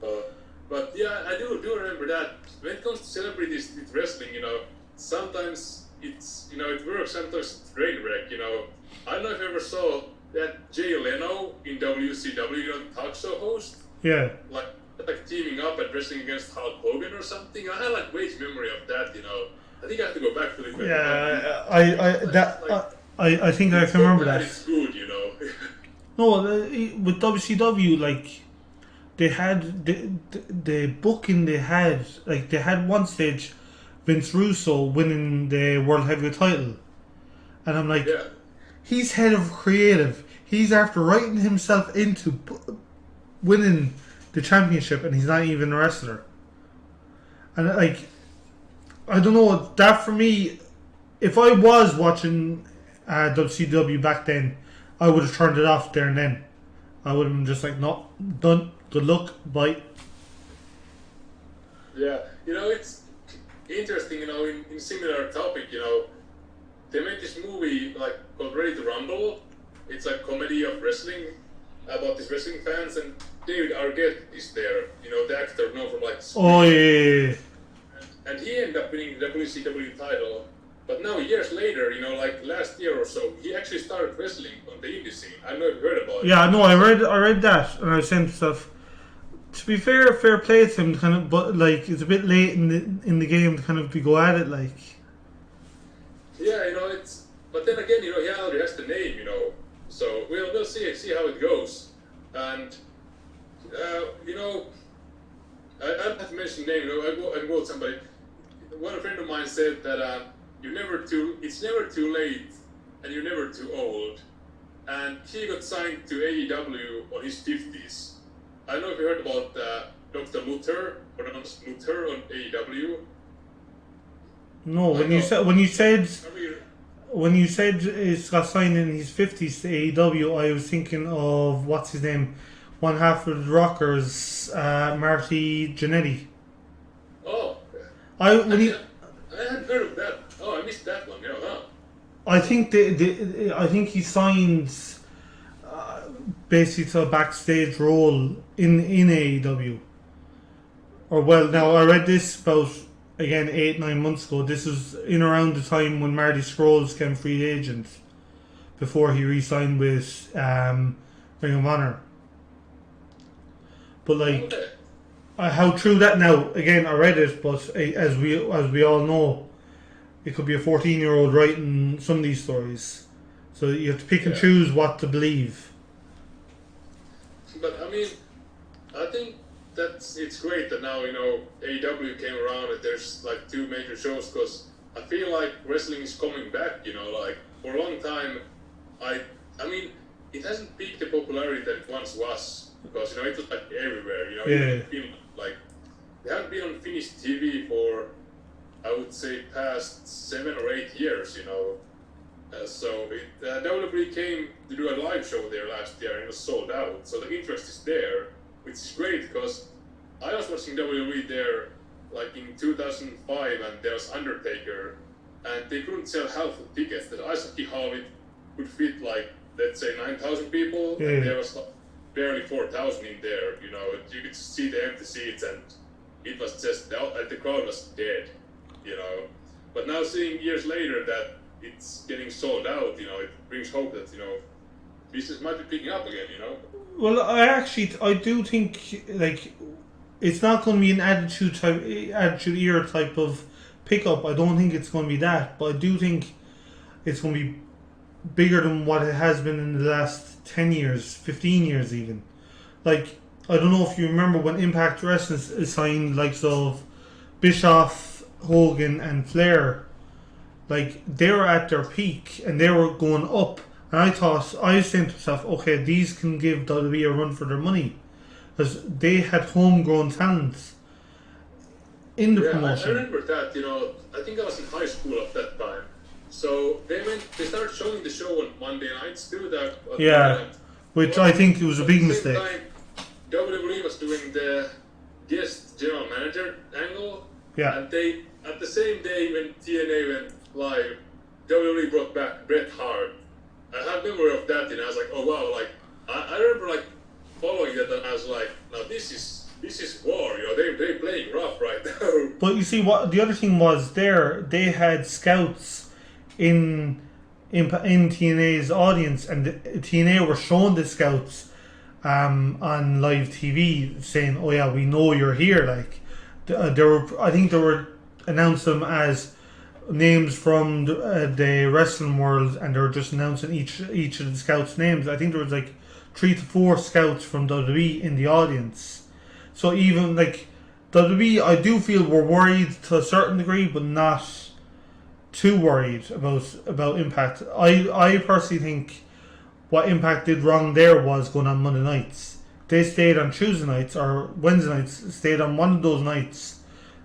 But yeah, I do remember that when it comes to celebrities with wrestling, sometimes it works, sometimes it's train wreck. I don't know if you ever saw that Jay Leno in WCW, talk show host, Yeah. like teaming up and wrestling against Hulk Hogan or something. I had like vague memory of that. I think I have to go back to it. Yeah, I think I can remember that. It's good, No, with WCW, like they had the booking they had, like they had one stage Vince Russo winning the World Heavyweight title, and I'm like, Yeah. he's head of creative. He's after writing himself into winning the championship, and he's not even a wrestler. And like, I don't know, that for me, if I was watching WCW back then, I would have turned it off there and then. I would have been just like, no, done, good luck, bye. Yeah, it's interesting, in similar topic, they made this movie like called Ready to Rumble. It's like comedy of wrestling about these wrestling fans, and David Arquette is there, the actor known from like Oh yeah. and he ended up winning the WCW title. But now years later, like last year or so, he actually started wrestling on the indie scene. I don't know if you heard about it. Yeah, no, I read that, and I was saying to myself, to be fair play to him, kind of, but like it's a bit late in the game to kind of go at it, like. Yeah, it's. But then again, he already has the name, So we'll see how it goes, and I don't have to mention name. I quote somebody. One friend of mine said that it's never too late, and you're never too old. And he got signed to AEW on his 50s. I don't know if you heard about Dr. Luther, pronounced Luther on AEW. No, when you said it's got signed in his 50s to AEW, I was thinking of what's his name, one half of the Rockers, Marty Jannetty. Oh, I hadn't heard of that. Oh, I missed that one. Huh? I think I think he signed basically to a backstage role in AEW, or well, now I read this about again 8-9 months ago. This was in around the time when Marty Scrolls became free agent before he re-signed with Ring of Honor. But like, Okay. how true that now? Again, I read it, but as we all know, it could be a 14-year-old writing some of these stories. So you have to pick and Yeah. choose what to believe. But I mean, I think it's great that now AEW came around and there's like 2 major shows, because I feel like wrestling is coming back. Like for a long time, I mean, it hasn't peaked the popularity that it once was, because it was like everywhere. Yeah. Even Finland, like they haven't been on Finnish TV for, I would say, past 7 or 8 years. So WWE came to do a live show there last year and it was sold out. So the interest is there, which is great, because I was watching WWE there like in 2005, and there was Undertaker, and they couldn't sell half the tickets. The Ice Hockey Hall could fit like, let's say, 9,000 people, Yeah. and there was like barely 4,000 in there. You could see the empty seats, and it was just the crowd was dead. But now seeing years later that it's getting sold out, it brings hope that business might be picking up again. Well, I do think like it's not going to be an attitude era type of pickup. I don't think it's going to be that, but I do think it's going to be bigger than what it has been in the last 10 years, 15 years even. Like, I don't know if you remember when Impact Wrestling signed likes of Bischoff, Hogan and Flair. Like, they were at their peak and they were going up. And I was saying to myself, okay, these can give WWE a run for their money. Because they had homegrown talents in the promotion. I remember that, I think I was in high school at that time. So they started showing the show on Monday nights too. Which I think was a big at the same mistake. time, WWE was doing the guest general manager angle. Yeah. And they, at the same day when TNA went live, WWE brought back Bret Hart. I have memory of that, I was like, oh wow, like, I remember like following that, and I was like, now this is war, they're playing rough right now. But you see, what the other thing was they had scouts in TNA's audience, and TNA were showing the scouts on live TV, saying, "Oh yeah, we know you're here." Like, I think they were announced them as names from the wrestling world, and they were just announcing each of the scouts' names. I think there was like 3 to 4 scouts from WWE in the audience. So even like WWE, I do feel were worried to a certain degree, but not too worried about Impact. I personally think what Impact did wrong there was going on Monday nights. They stayed on Tuesday nights or Wednesday nights, stayed on one of those nights,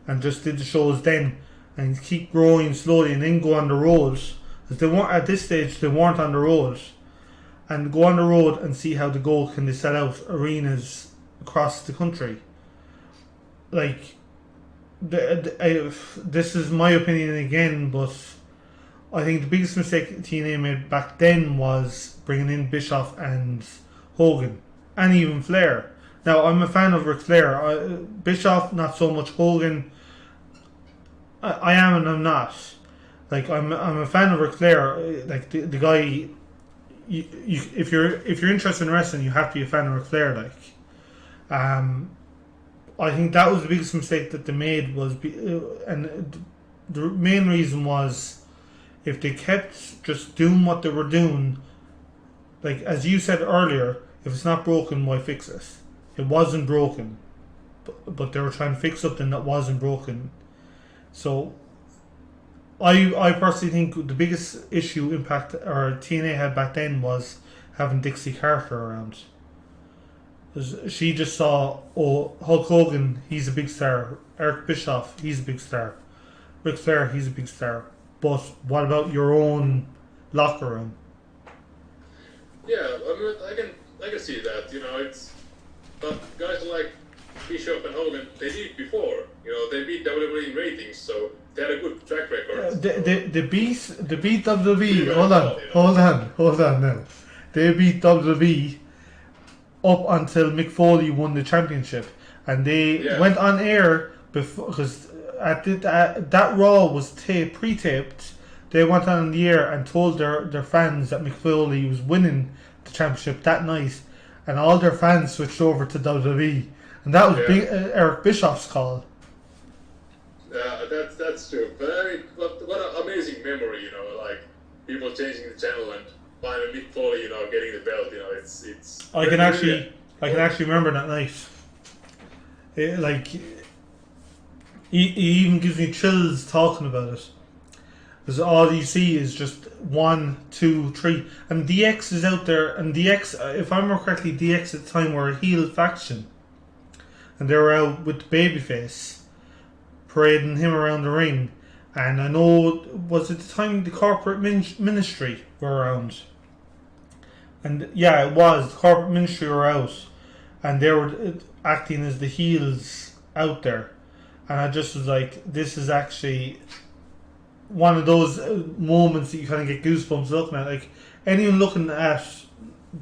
and just did the shows then, and keep growing slowly, and then go on the road. Because they weren't at this stage, they weren't on the road, and go on the road and see how can they sell out arenas across the country. Like, this is my opinion again, but I think the biggest mistake TNA made back then was bringing in Bischoff and Hogan, and even Flair. Now, I'm a fan of Ric Flair. Bischoff, not so much. Hogan, I am and I'm not. Like, I'm a fan of Ric Flair. Like, the guy, if you're interested in wrestling, you have to be a fan of Ric Flair. Like, I think that was the biggest mistake that they made and the main reason was, if they kept just doing what they were doing, like as you said earlier, if it's not broken, why fix it? It wasn't broken, but they were trying to fix something that wasn't broken. So I personally think the biggest issue Impact or TNA had back then was having Dixie Carter around. She just saw, Hulk Hogan, he's a big star. Eric Bischoff, he's a big star. Ric Flair, he's a big star. But what about your own locker room? Yeah, I can see that. But guys like Bischoff and Hogan, they did it before. They beat WWE in ratings, so they had a good track record. They beat WWE. Hold on now. They beat WWE up until Mick Foley won the championship, and they went on air before because that Raw was pre-taped. They went on the air and told their fans that Mick Foley was winning the championship that night, and all their fans switched over to WWE, and that was Eric Bischoff's call. That's true. But I mean, what an amazing memory, you know, like people changing the channel and finally Mick Foley, you know, getting the belt, you know, it's. I can actually remember that night. He even gives me chills talking about it. Because all you see is just 1, 2, 3. And DX is out there. And DX, if I remember correctly, DX at the time were a heel faction. And they were out with Babyface, parading him around the ring. And I know, was it the time the corporate ministry were around? And yeah, it was. The corporate ministry were out. And they were acting as the heels out there. And I just was like, this is actually one of those moments that you kind of get goosebumps looking at. Like, anyone looking at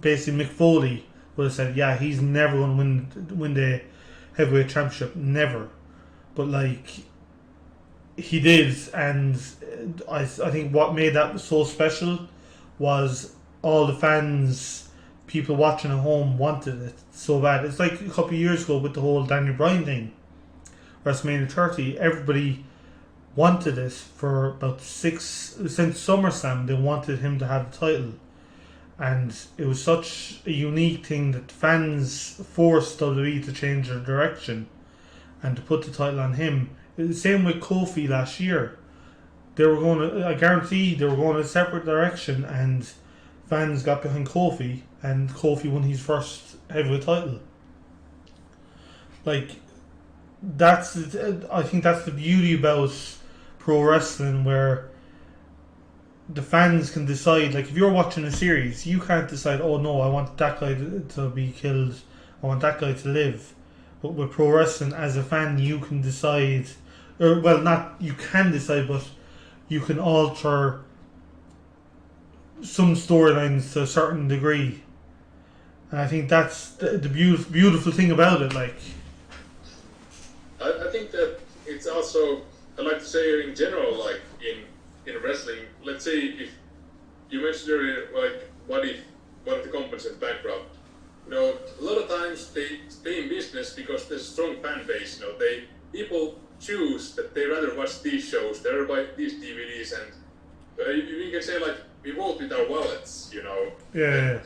basically Mick Foley would have said, yeah, he's never going to win the heavyweight championship. Never. But, like, he did. And I think what made that so special was all the fans, people watching at home, wanted it so bad. It's like a couple of years ago with the whole Daniel Bryan thing. WrestleMania 30, everybody wanted it for about since SummerSlam. They wanted him to have the title, and it was such a unique thing that fans forced WWE to change their direction and to put the title on him. The same with Kofi last year. They were going to, I guarantee, they were going a separate direction, and fans got behind Kofi, and Kofi won his first heavyweight title. Like, I think that's the beauty about pro wrestling, where the fans can decide. Like, if you're watching a series, you can't decide, oh no, I want that guy to be killed, I want that guy to live. But with pro wrestling, as a fan, you can decide, or well, not you can decide, but you can alter some storylines to a certain degree. And I think that's the beautiful thing about it. Like, I think that it's also, I like to say in general, like in wrestling, let's say if you mentioned earlier, like what if one of the companies went bankrupt? You know, a lot of times they stay in business because there's a strong fan base. You know, people choose that they rather watch these shows, they rather buy these DVDs, and we can say like we vote with our wallets. You know. Yeah.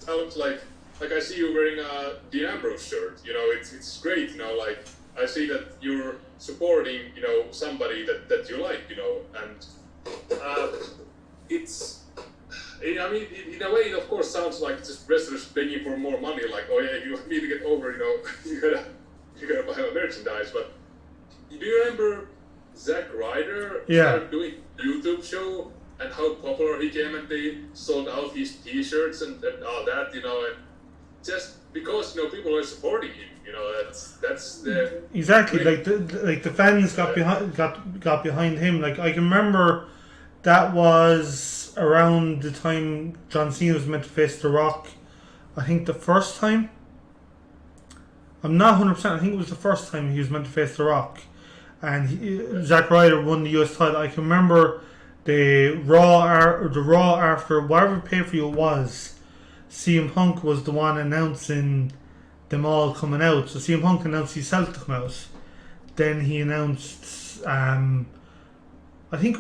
Sounds like I see you wearing a Dean Ambrose shirt. You know, it's great. You know, like. I see that you're supporting, you know, somebody that you like, you know, and it's, I mean, in a way, it of course sounds like just wrestlers begging for more money, like, oh yeah, if you want me to get over, you know, you gotta buy my merchandise. But do you remember Zack Ryder started doing a YouTube show and how popular he came, and they sold out his T-shirts and all that, you know, and just because, you know, people are supporting him. You know, that's the exactly like the fans got behind him. Like, I can remember that was around the time John Cena was meant to face The Rock. I think the first time. I'm not 100%. I think it was the first time he was meant to face The Rock, and Zack Ryder won the US title. I can remember the Raw after whatever pay-per-view it was. CM Punk was the one announcing them all coming out. So CM Punk announced himself to come out. Then he announced, I think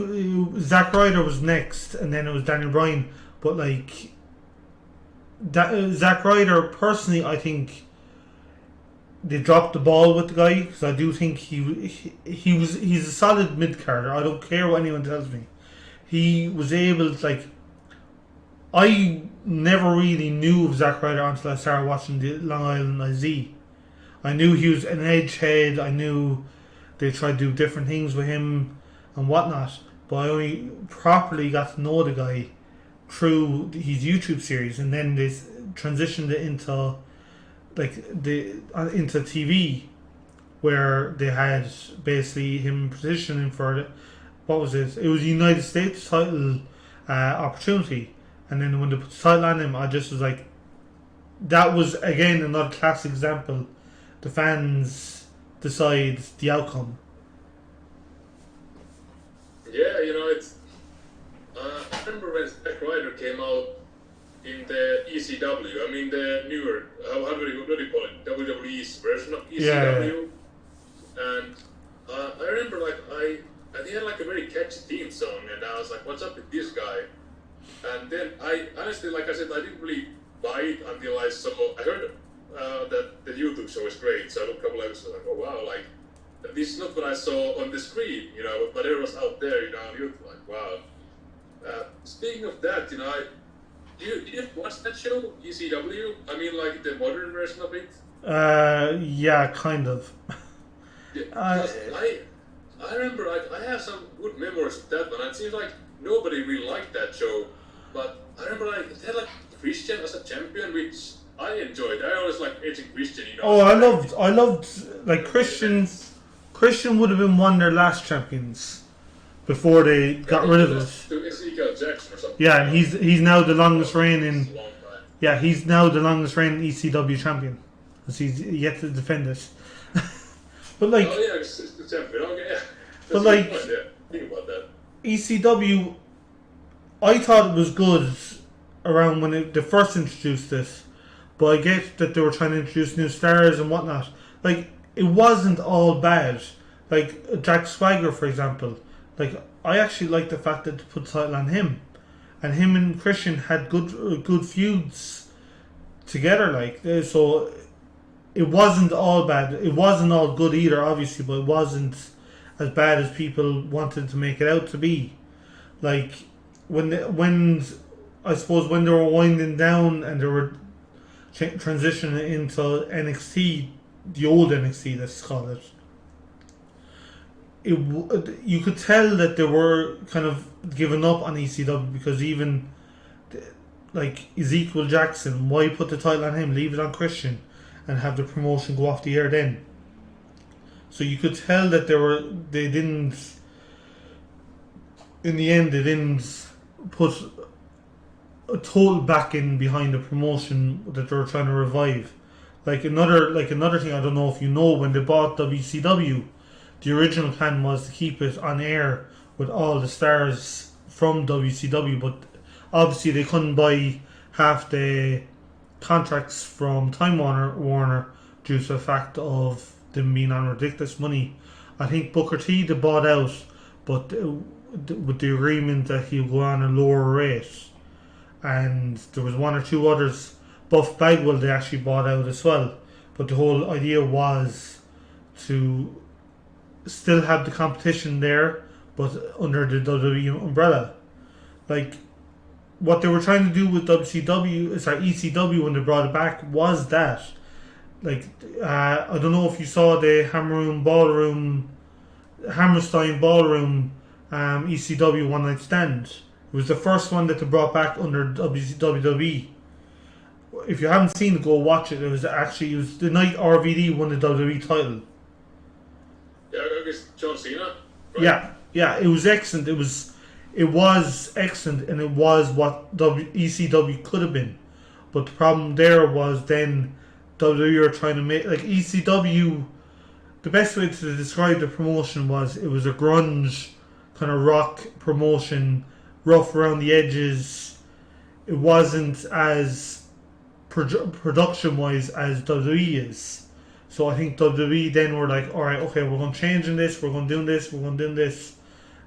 Zack Ryder was next, and then it was Daniel Bryan. But like, Zack Ryder, personally, I think they dropped the ball with the guy, because I do think he's a solid mid carder. I don't care what anyone tells me. He was able to, like, I never really knew of Zack Ryder until I started watching the Long Island IZ. I knew he was an edge head. I knew they tried to do different things with him and whatnot. But I only properly got to know the guy through his YouTube series, and then they transitioned it into into TV, where they had basically him positioning for it. What was it? It was a United States title opportunity. And then when they put the title on him, I just was like, that was again another classic example. The fans decide the outcome. Yeah, it's. I remember when Zack Ryder came out in the ECW. I mean the newer, how do you call it? WWE's version of ECW. And I remember they had like a very catchy theme song, and I was like, "What's up with this guy?" And then I honestly, like I said, I didn't really buy it until I heard that the YouTube show is great. So I looked a couple episodes, like, oh wow, like this is not what I saw on the screen, but it was out there, on YouTube. Like, wow. Speaking of that, did you watch that show, ECW? I mean, like the modern version of it. Yeah, kind of. Yeah, I remember I have some good memories of that one. It seems like nobody really liked that show, but I remember it had like Christian as a champion, which I enjoyed. I always liked edging Christian, Oh, I loved like Christian. Christian would have been one of their last champions before they got rid of it. To Ezekiel Jackson or something. Yeah, and he's now the longest reigning. Yeah, he's now the longest reigning ECW champion, because he's yet to defend it. But like, oh yeah, it's the champion. Okay, yeah. But like, think about that. ECW, I thought it was good around when they first introduced this, but I get that they were trying to introduce new stars and whatnot. Like, it wasn't all bad. Like Jack Swagger, for example. Like, I actually like the fact that they put the title on him, and him and Christian had good feuds together. Like, so it wasn't all bad. It wasn't all good either, obviously, but it wasn't as bad as people wanted to make it out to be. Like, when I suppose when they were winding down and they were transitioning into NXT, the old NXT, let's call it. You could tell that they were kind of giving up on ECW, because even like Ezekiel Jackson, why put the title on him? Leave it on Christian and have the promotion go off the air then. So you could tell that they didn't, in the end, they didn't put a total backing behind the promotion that they were trying to revive. Like another thing, I don't know if you know, when they bought WCW, the original plan was to keep it on air with all the stars from WCW, but obviously they couldn't buy half the contracts from Time Warner due to the fact of them being on ridiculous money. I think Booker T they bought out, but with the agreement that he'll go on a lower rate, and there was one or two others. Buff Bagwell they actually bought out as well, but the whole idea was to still have the competition there, but under the WWE umbrella. Like, what they were trying to do with ECW when they brought it back was that. Like, I don't know if you saw the Hammerstein Ballroom ECW One Night Stand. It was the first one that they brought back under WWE. If you haven't seen it, go watch it. It was the night RVD won the WWE title. Yeah, I guess John Cena. Right? Yeah, it was excellent. It was excellent, and it was what ECW could have been. But the problem there was then WWE were trying to make, like, ECW. The best way to describe the promotion was it was a grunge kind of rock promotion, rough around the edges. It wasn't as production wise as WWE is. So I think WWE then were like, all right, okay, we're going to change in this, we're going to do this, we're going to do this,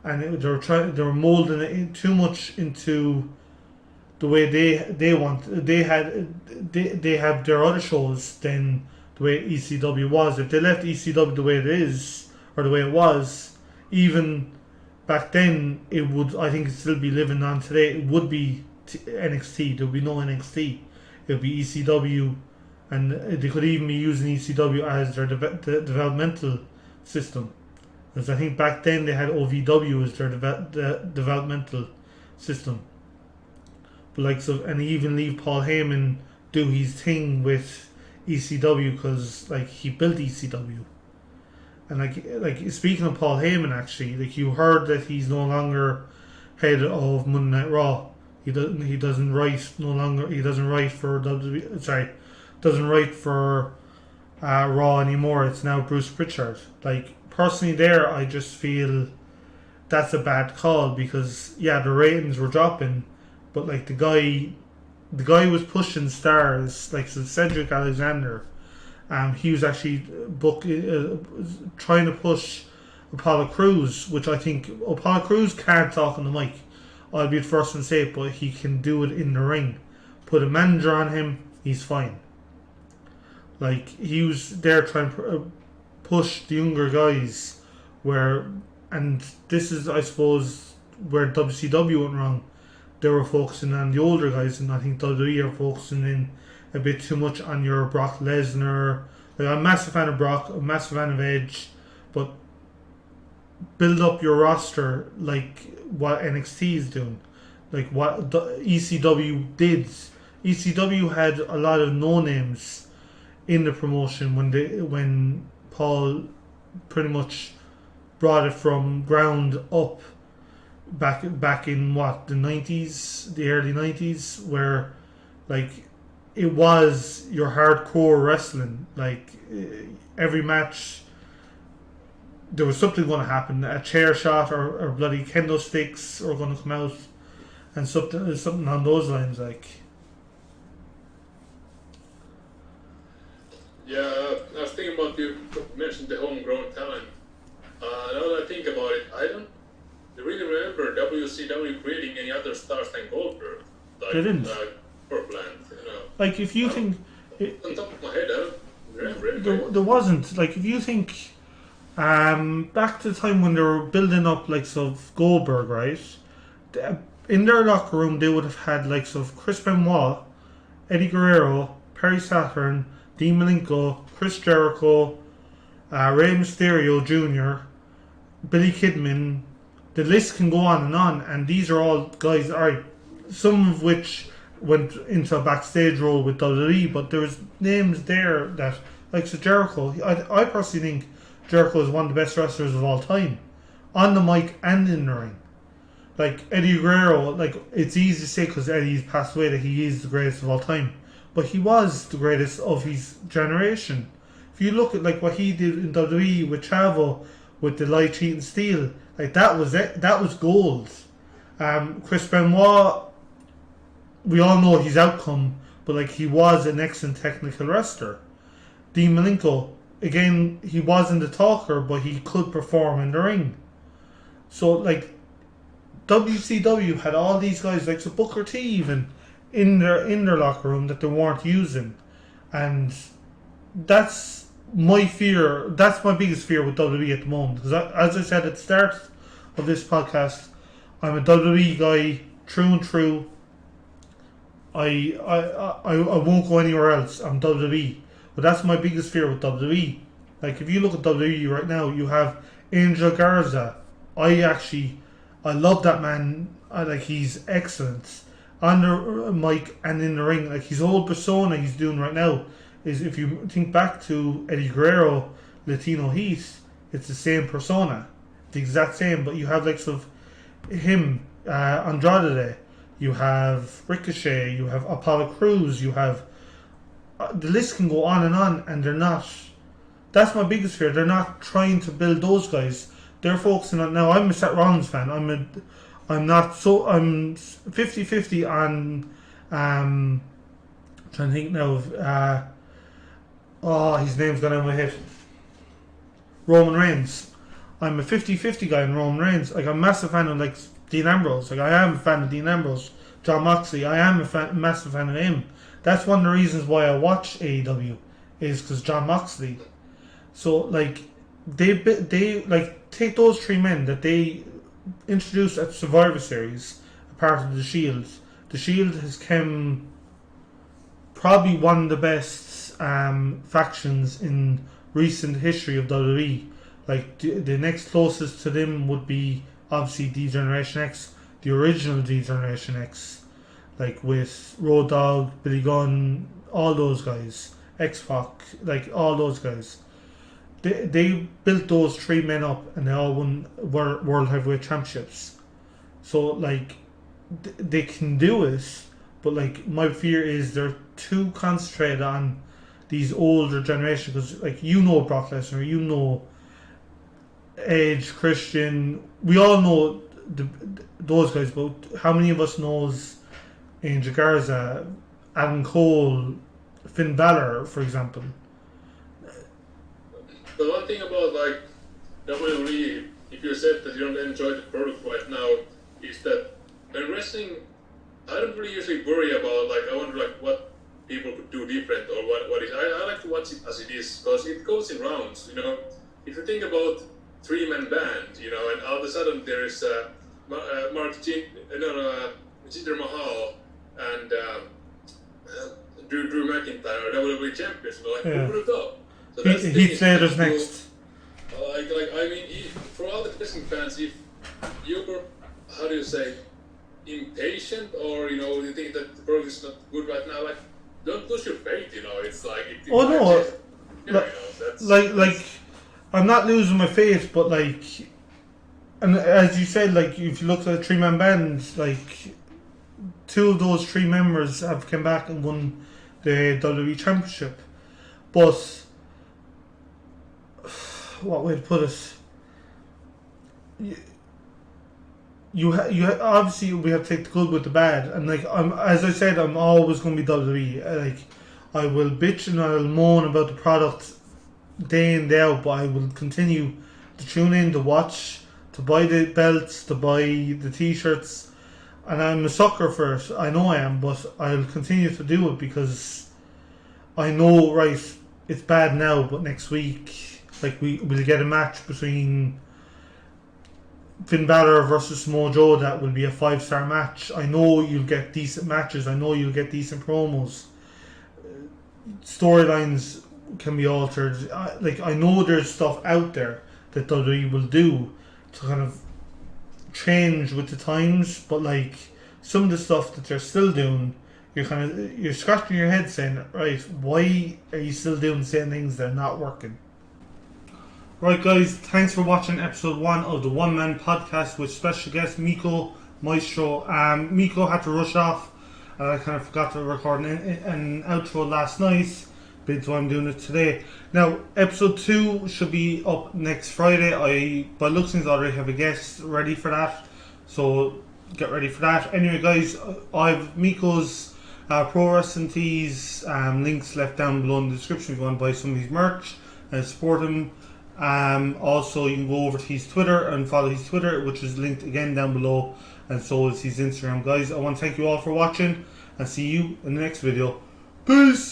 and they were molding it too much into the way they want. They have their other shows than the way ECW was. If they left ECW the way it is, or the way it was, even back then, it would, I think, it'd still be living on today. It would be NXT. There would be no NXT. It would be ECW, and they could even be using ECW as their developmental system. Because I think back then they had OVW as their developmental system. But like, so, and even leave Paul Heyman do his thing with ECW, because like he built ECW. And like speaking of Paul Heyman, actually, like, you heard that he's no longer head of Monday Night Raw. He doesn't write for WWE. Sorry, doesn't write for Raw anymore. It's now Bruce Pritchard. Like personally, there I just feel that's a bad call because yeah, the ratings were dropping, but like the guy was pushing stars like so Cedric Alexander. He was actually trying to push Apollo Crews, which I think Apollo Crews can't talk on the mic. I'll be the first one to say it, but he can do it in the ring. Put a manager on him, he's fine. Like he was there trying to push the younger guys, and this is I suppose where WCW went wrong. They were focusing on the older guys, and I think WWE are focusing in a bit too much on your Brock Lesnar. Like I'm a massive fan of Brock, I'm a massive fan of Edge, but build up your roster like what NXT is doing, like what the ECW did. ECW had a lot of no names in the promotion when Paul pretty much brought it from ground up back in what the early 90s, where like it was your hardcore wrestling. Like every match there was something going to happen, a chair shot or bloody kendo sticks are going to come out, and something on those lines. Like Yeah, I was thinking about you mentioned the homegrown talent. Now that I think about it, I don't really remember WCW creating any other stars than Goldberg. Like, they didn't. Portland, Like if you think on top of my head, I don't remember. there wasn't, like if you think back to the time when they were building up likes of Goldberg, right? In their locker room, they would have had likes of Chris Benoit, Eddie Guerrero, Perry Saturn, Dean Malenko, Chris Jericho, Rey Mysterio Jr., Billy Kidman. The list can go on, and these are all guys. Alright, some of which went into a backstage role with WWE, but there was names there that, like so Jericho. I personally think Jericho is one of the best wrestlers of all time, on the mic and in the ring. Like Eddie Guerrero, like it's easy to say because Eddie's passed away that he is the greatest of all time, but he was the greatest of his generation. If you look at like what he did in WWE with Chavo, with the light, cheat and steal, like that was it. That was gold. Chris Benoit, we all know his outcome, but like he was an excellent technical wrestler. Dean Malenko, again, he wasn't a talker, but he could perform in the ring. So like WCW had all these guys, like so Booker T even in their locker room that they weren't using, and that's my fear. That's my biggest fear with WWE at the moment. Because as I said at the start of this podcast, I'm a WWE guy true and true. I won't go anywhere else. I'm WWE, but that's my biggest fear with WWE. Like if you look at WWE right now, you have Angel Garza. I love that man. Like he's excellent on the mic and in the ring. Like his whole persona he's doing right now is, if you think back to Eddie Guerrero, Latino Heat, it's the same persona, the exact same. But you have like sort of him, Andrade. You have Ricochet. You have Apollo Crews. You have the list can go on, and they're not. That's my biggest fear. They're not trying to build those guys. They're focusing on now. I'm a Seth Rollins fan. I'm 50-50 on trying to think now of his name's gone out of my head. Roman Reigns. I'm a 50-50 guy in Roman Reigns. Like I'm a massive fan of like Dean Ambrose. Like I am a fan of Dean Ambrose. John Moxley. I am a massive fan of him. That's one of the reasons why I watch AEW, is because John Moxley. So like they like take those three men that they introduced at Survivor Series, a part of the Shield. The Shield has come probably one of the best factions in recent history of WWE. Like the next closest to them would be obviously D-Generation X, the original D-Generation X, like with Road Dogg, Billy Gunn, all those guys, X-Pac, like all those guys. They built those three men up, and they all won World Heavyweight Championships. So like they can do it, but like my fear is they're too concentrated on these older generation, because like you know Brock Lesnar, you know Edge, Christian, we all know those guys, but how many of us knows Angel Garza, Adam Cole, Finn Balor, for example? The one thing about like WWE, if you said that you don't enjoy the product right now, is that when wrestling, I don't really usually worry about like I wonder like what people could do different or what is. I like to watch it as it is because it goes in rounds. You know, if you think about three-man band, you know, and all of a sudden there is Jinder Mahal and Drew McIntyre, WWE champions. You know, like who would have thought? So Heath Slater's next. I mean, for all the wrestling fans, if you're, how do you say, impatient or, you know, you think that the product is not good right now, like, don't lose your faith, you know, it's like... Like, I'm not losing my faith, but, like, and as you said, like, if you look at the three-man band, like, two of those three members have come back and won the WWE Championship, but... What way to put it? You obviously we have to take the good with the bad, and like as I said, I'm always going to be WWE. Like I will bitch and I'll moan about the product day in day out, but I will continue to tune in, to watch, to buy the belts, to buy the t-shirts, and I'm a sucker for it. I know I am, but I'll continue to do it because I know it's bad now, but next week. Like we'll get a match between Finn Balor versus Samoa Joe that will be a 5-star match. I know you'll get decent matches. I know you'll get decent promos. Storylines can be altered. I know there's stuff out there that WWE will do to kind of change with the times, but like some of the stuff that they're still doing, you're scratching your head saying, right, why are you still doing the same things that are not working? Right guys, thanks for watching episode 1 of the One Man Podcast with special guest Mikko Maestro. Mikko had to rush off. I kind of forgot to record an outro last night, but so I'm doing it today. Now, episode 2 should be up next Friday. By looks things, I already have a guest ready for that, so get ready for that. Anyway guys, I have Mikko's pro wrestling tees links left down below in the description if you want to buy some of his merch and support him. Also, you can go over to his Twitter and follow his Twitter, which is linked again down below, and so is his Instagram. Guys, I want to thank you all for watching and see you in the next video. Peace!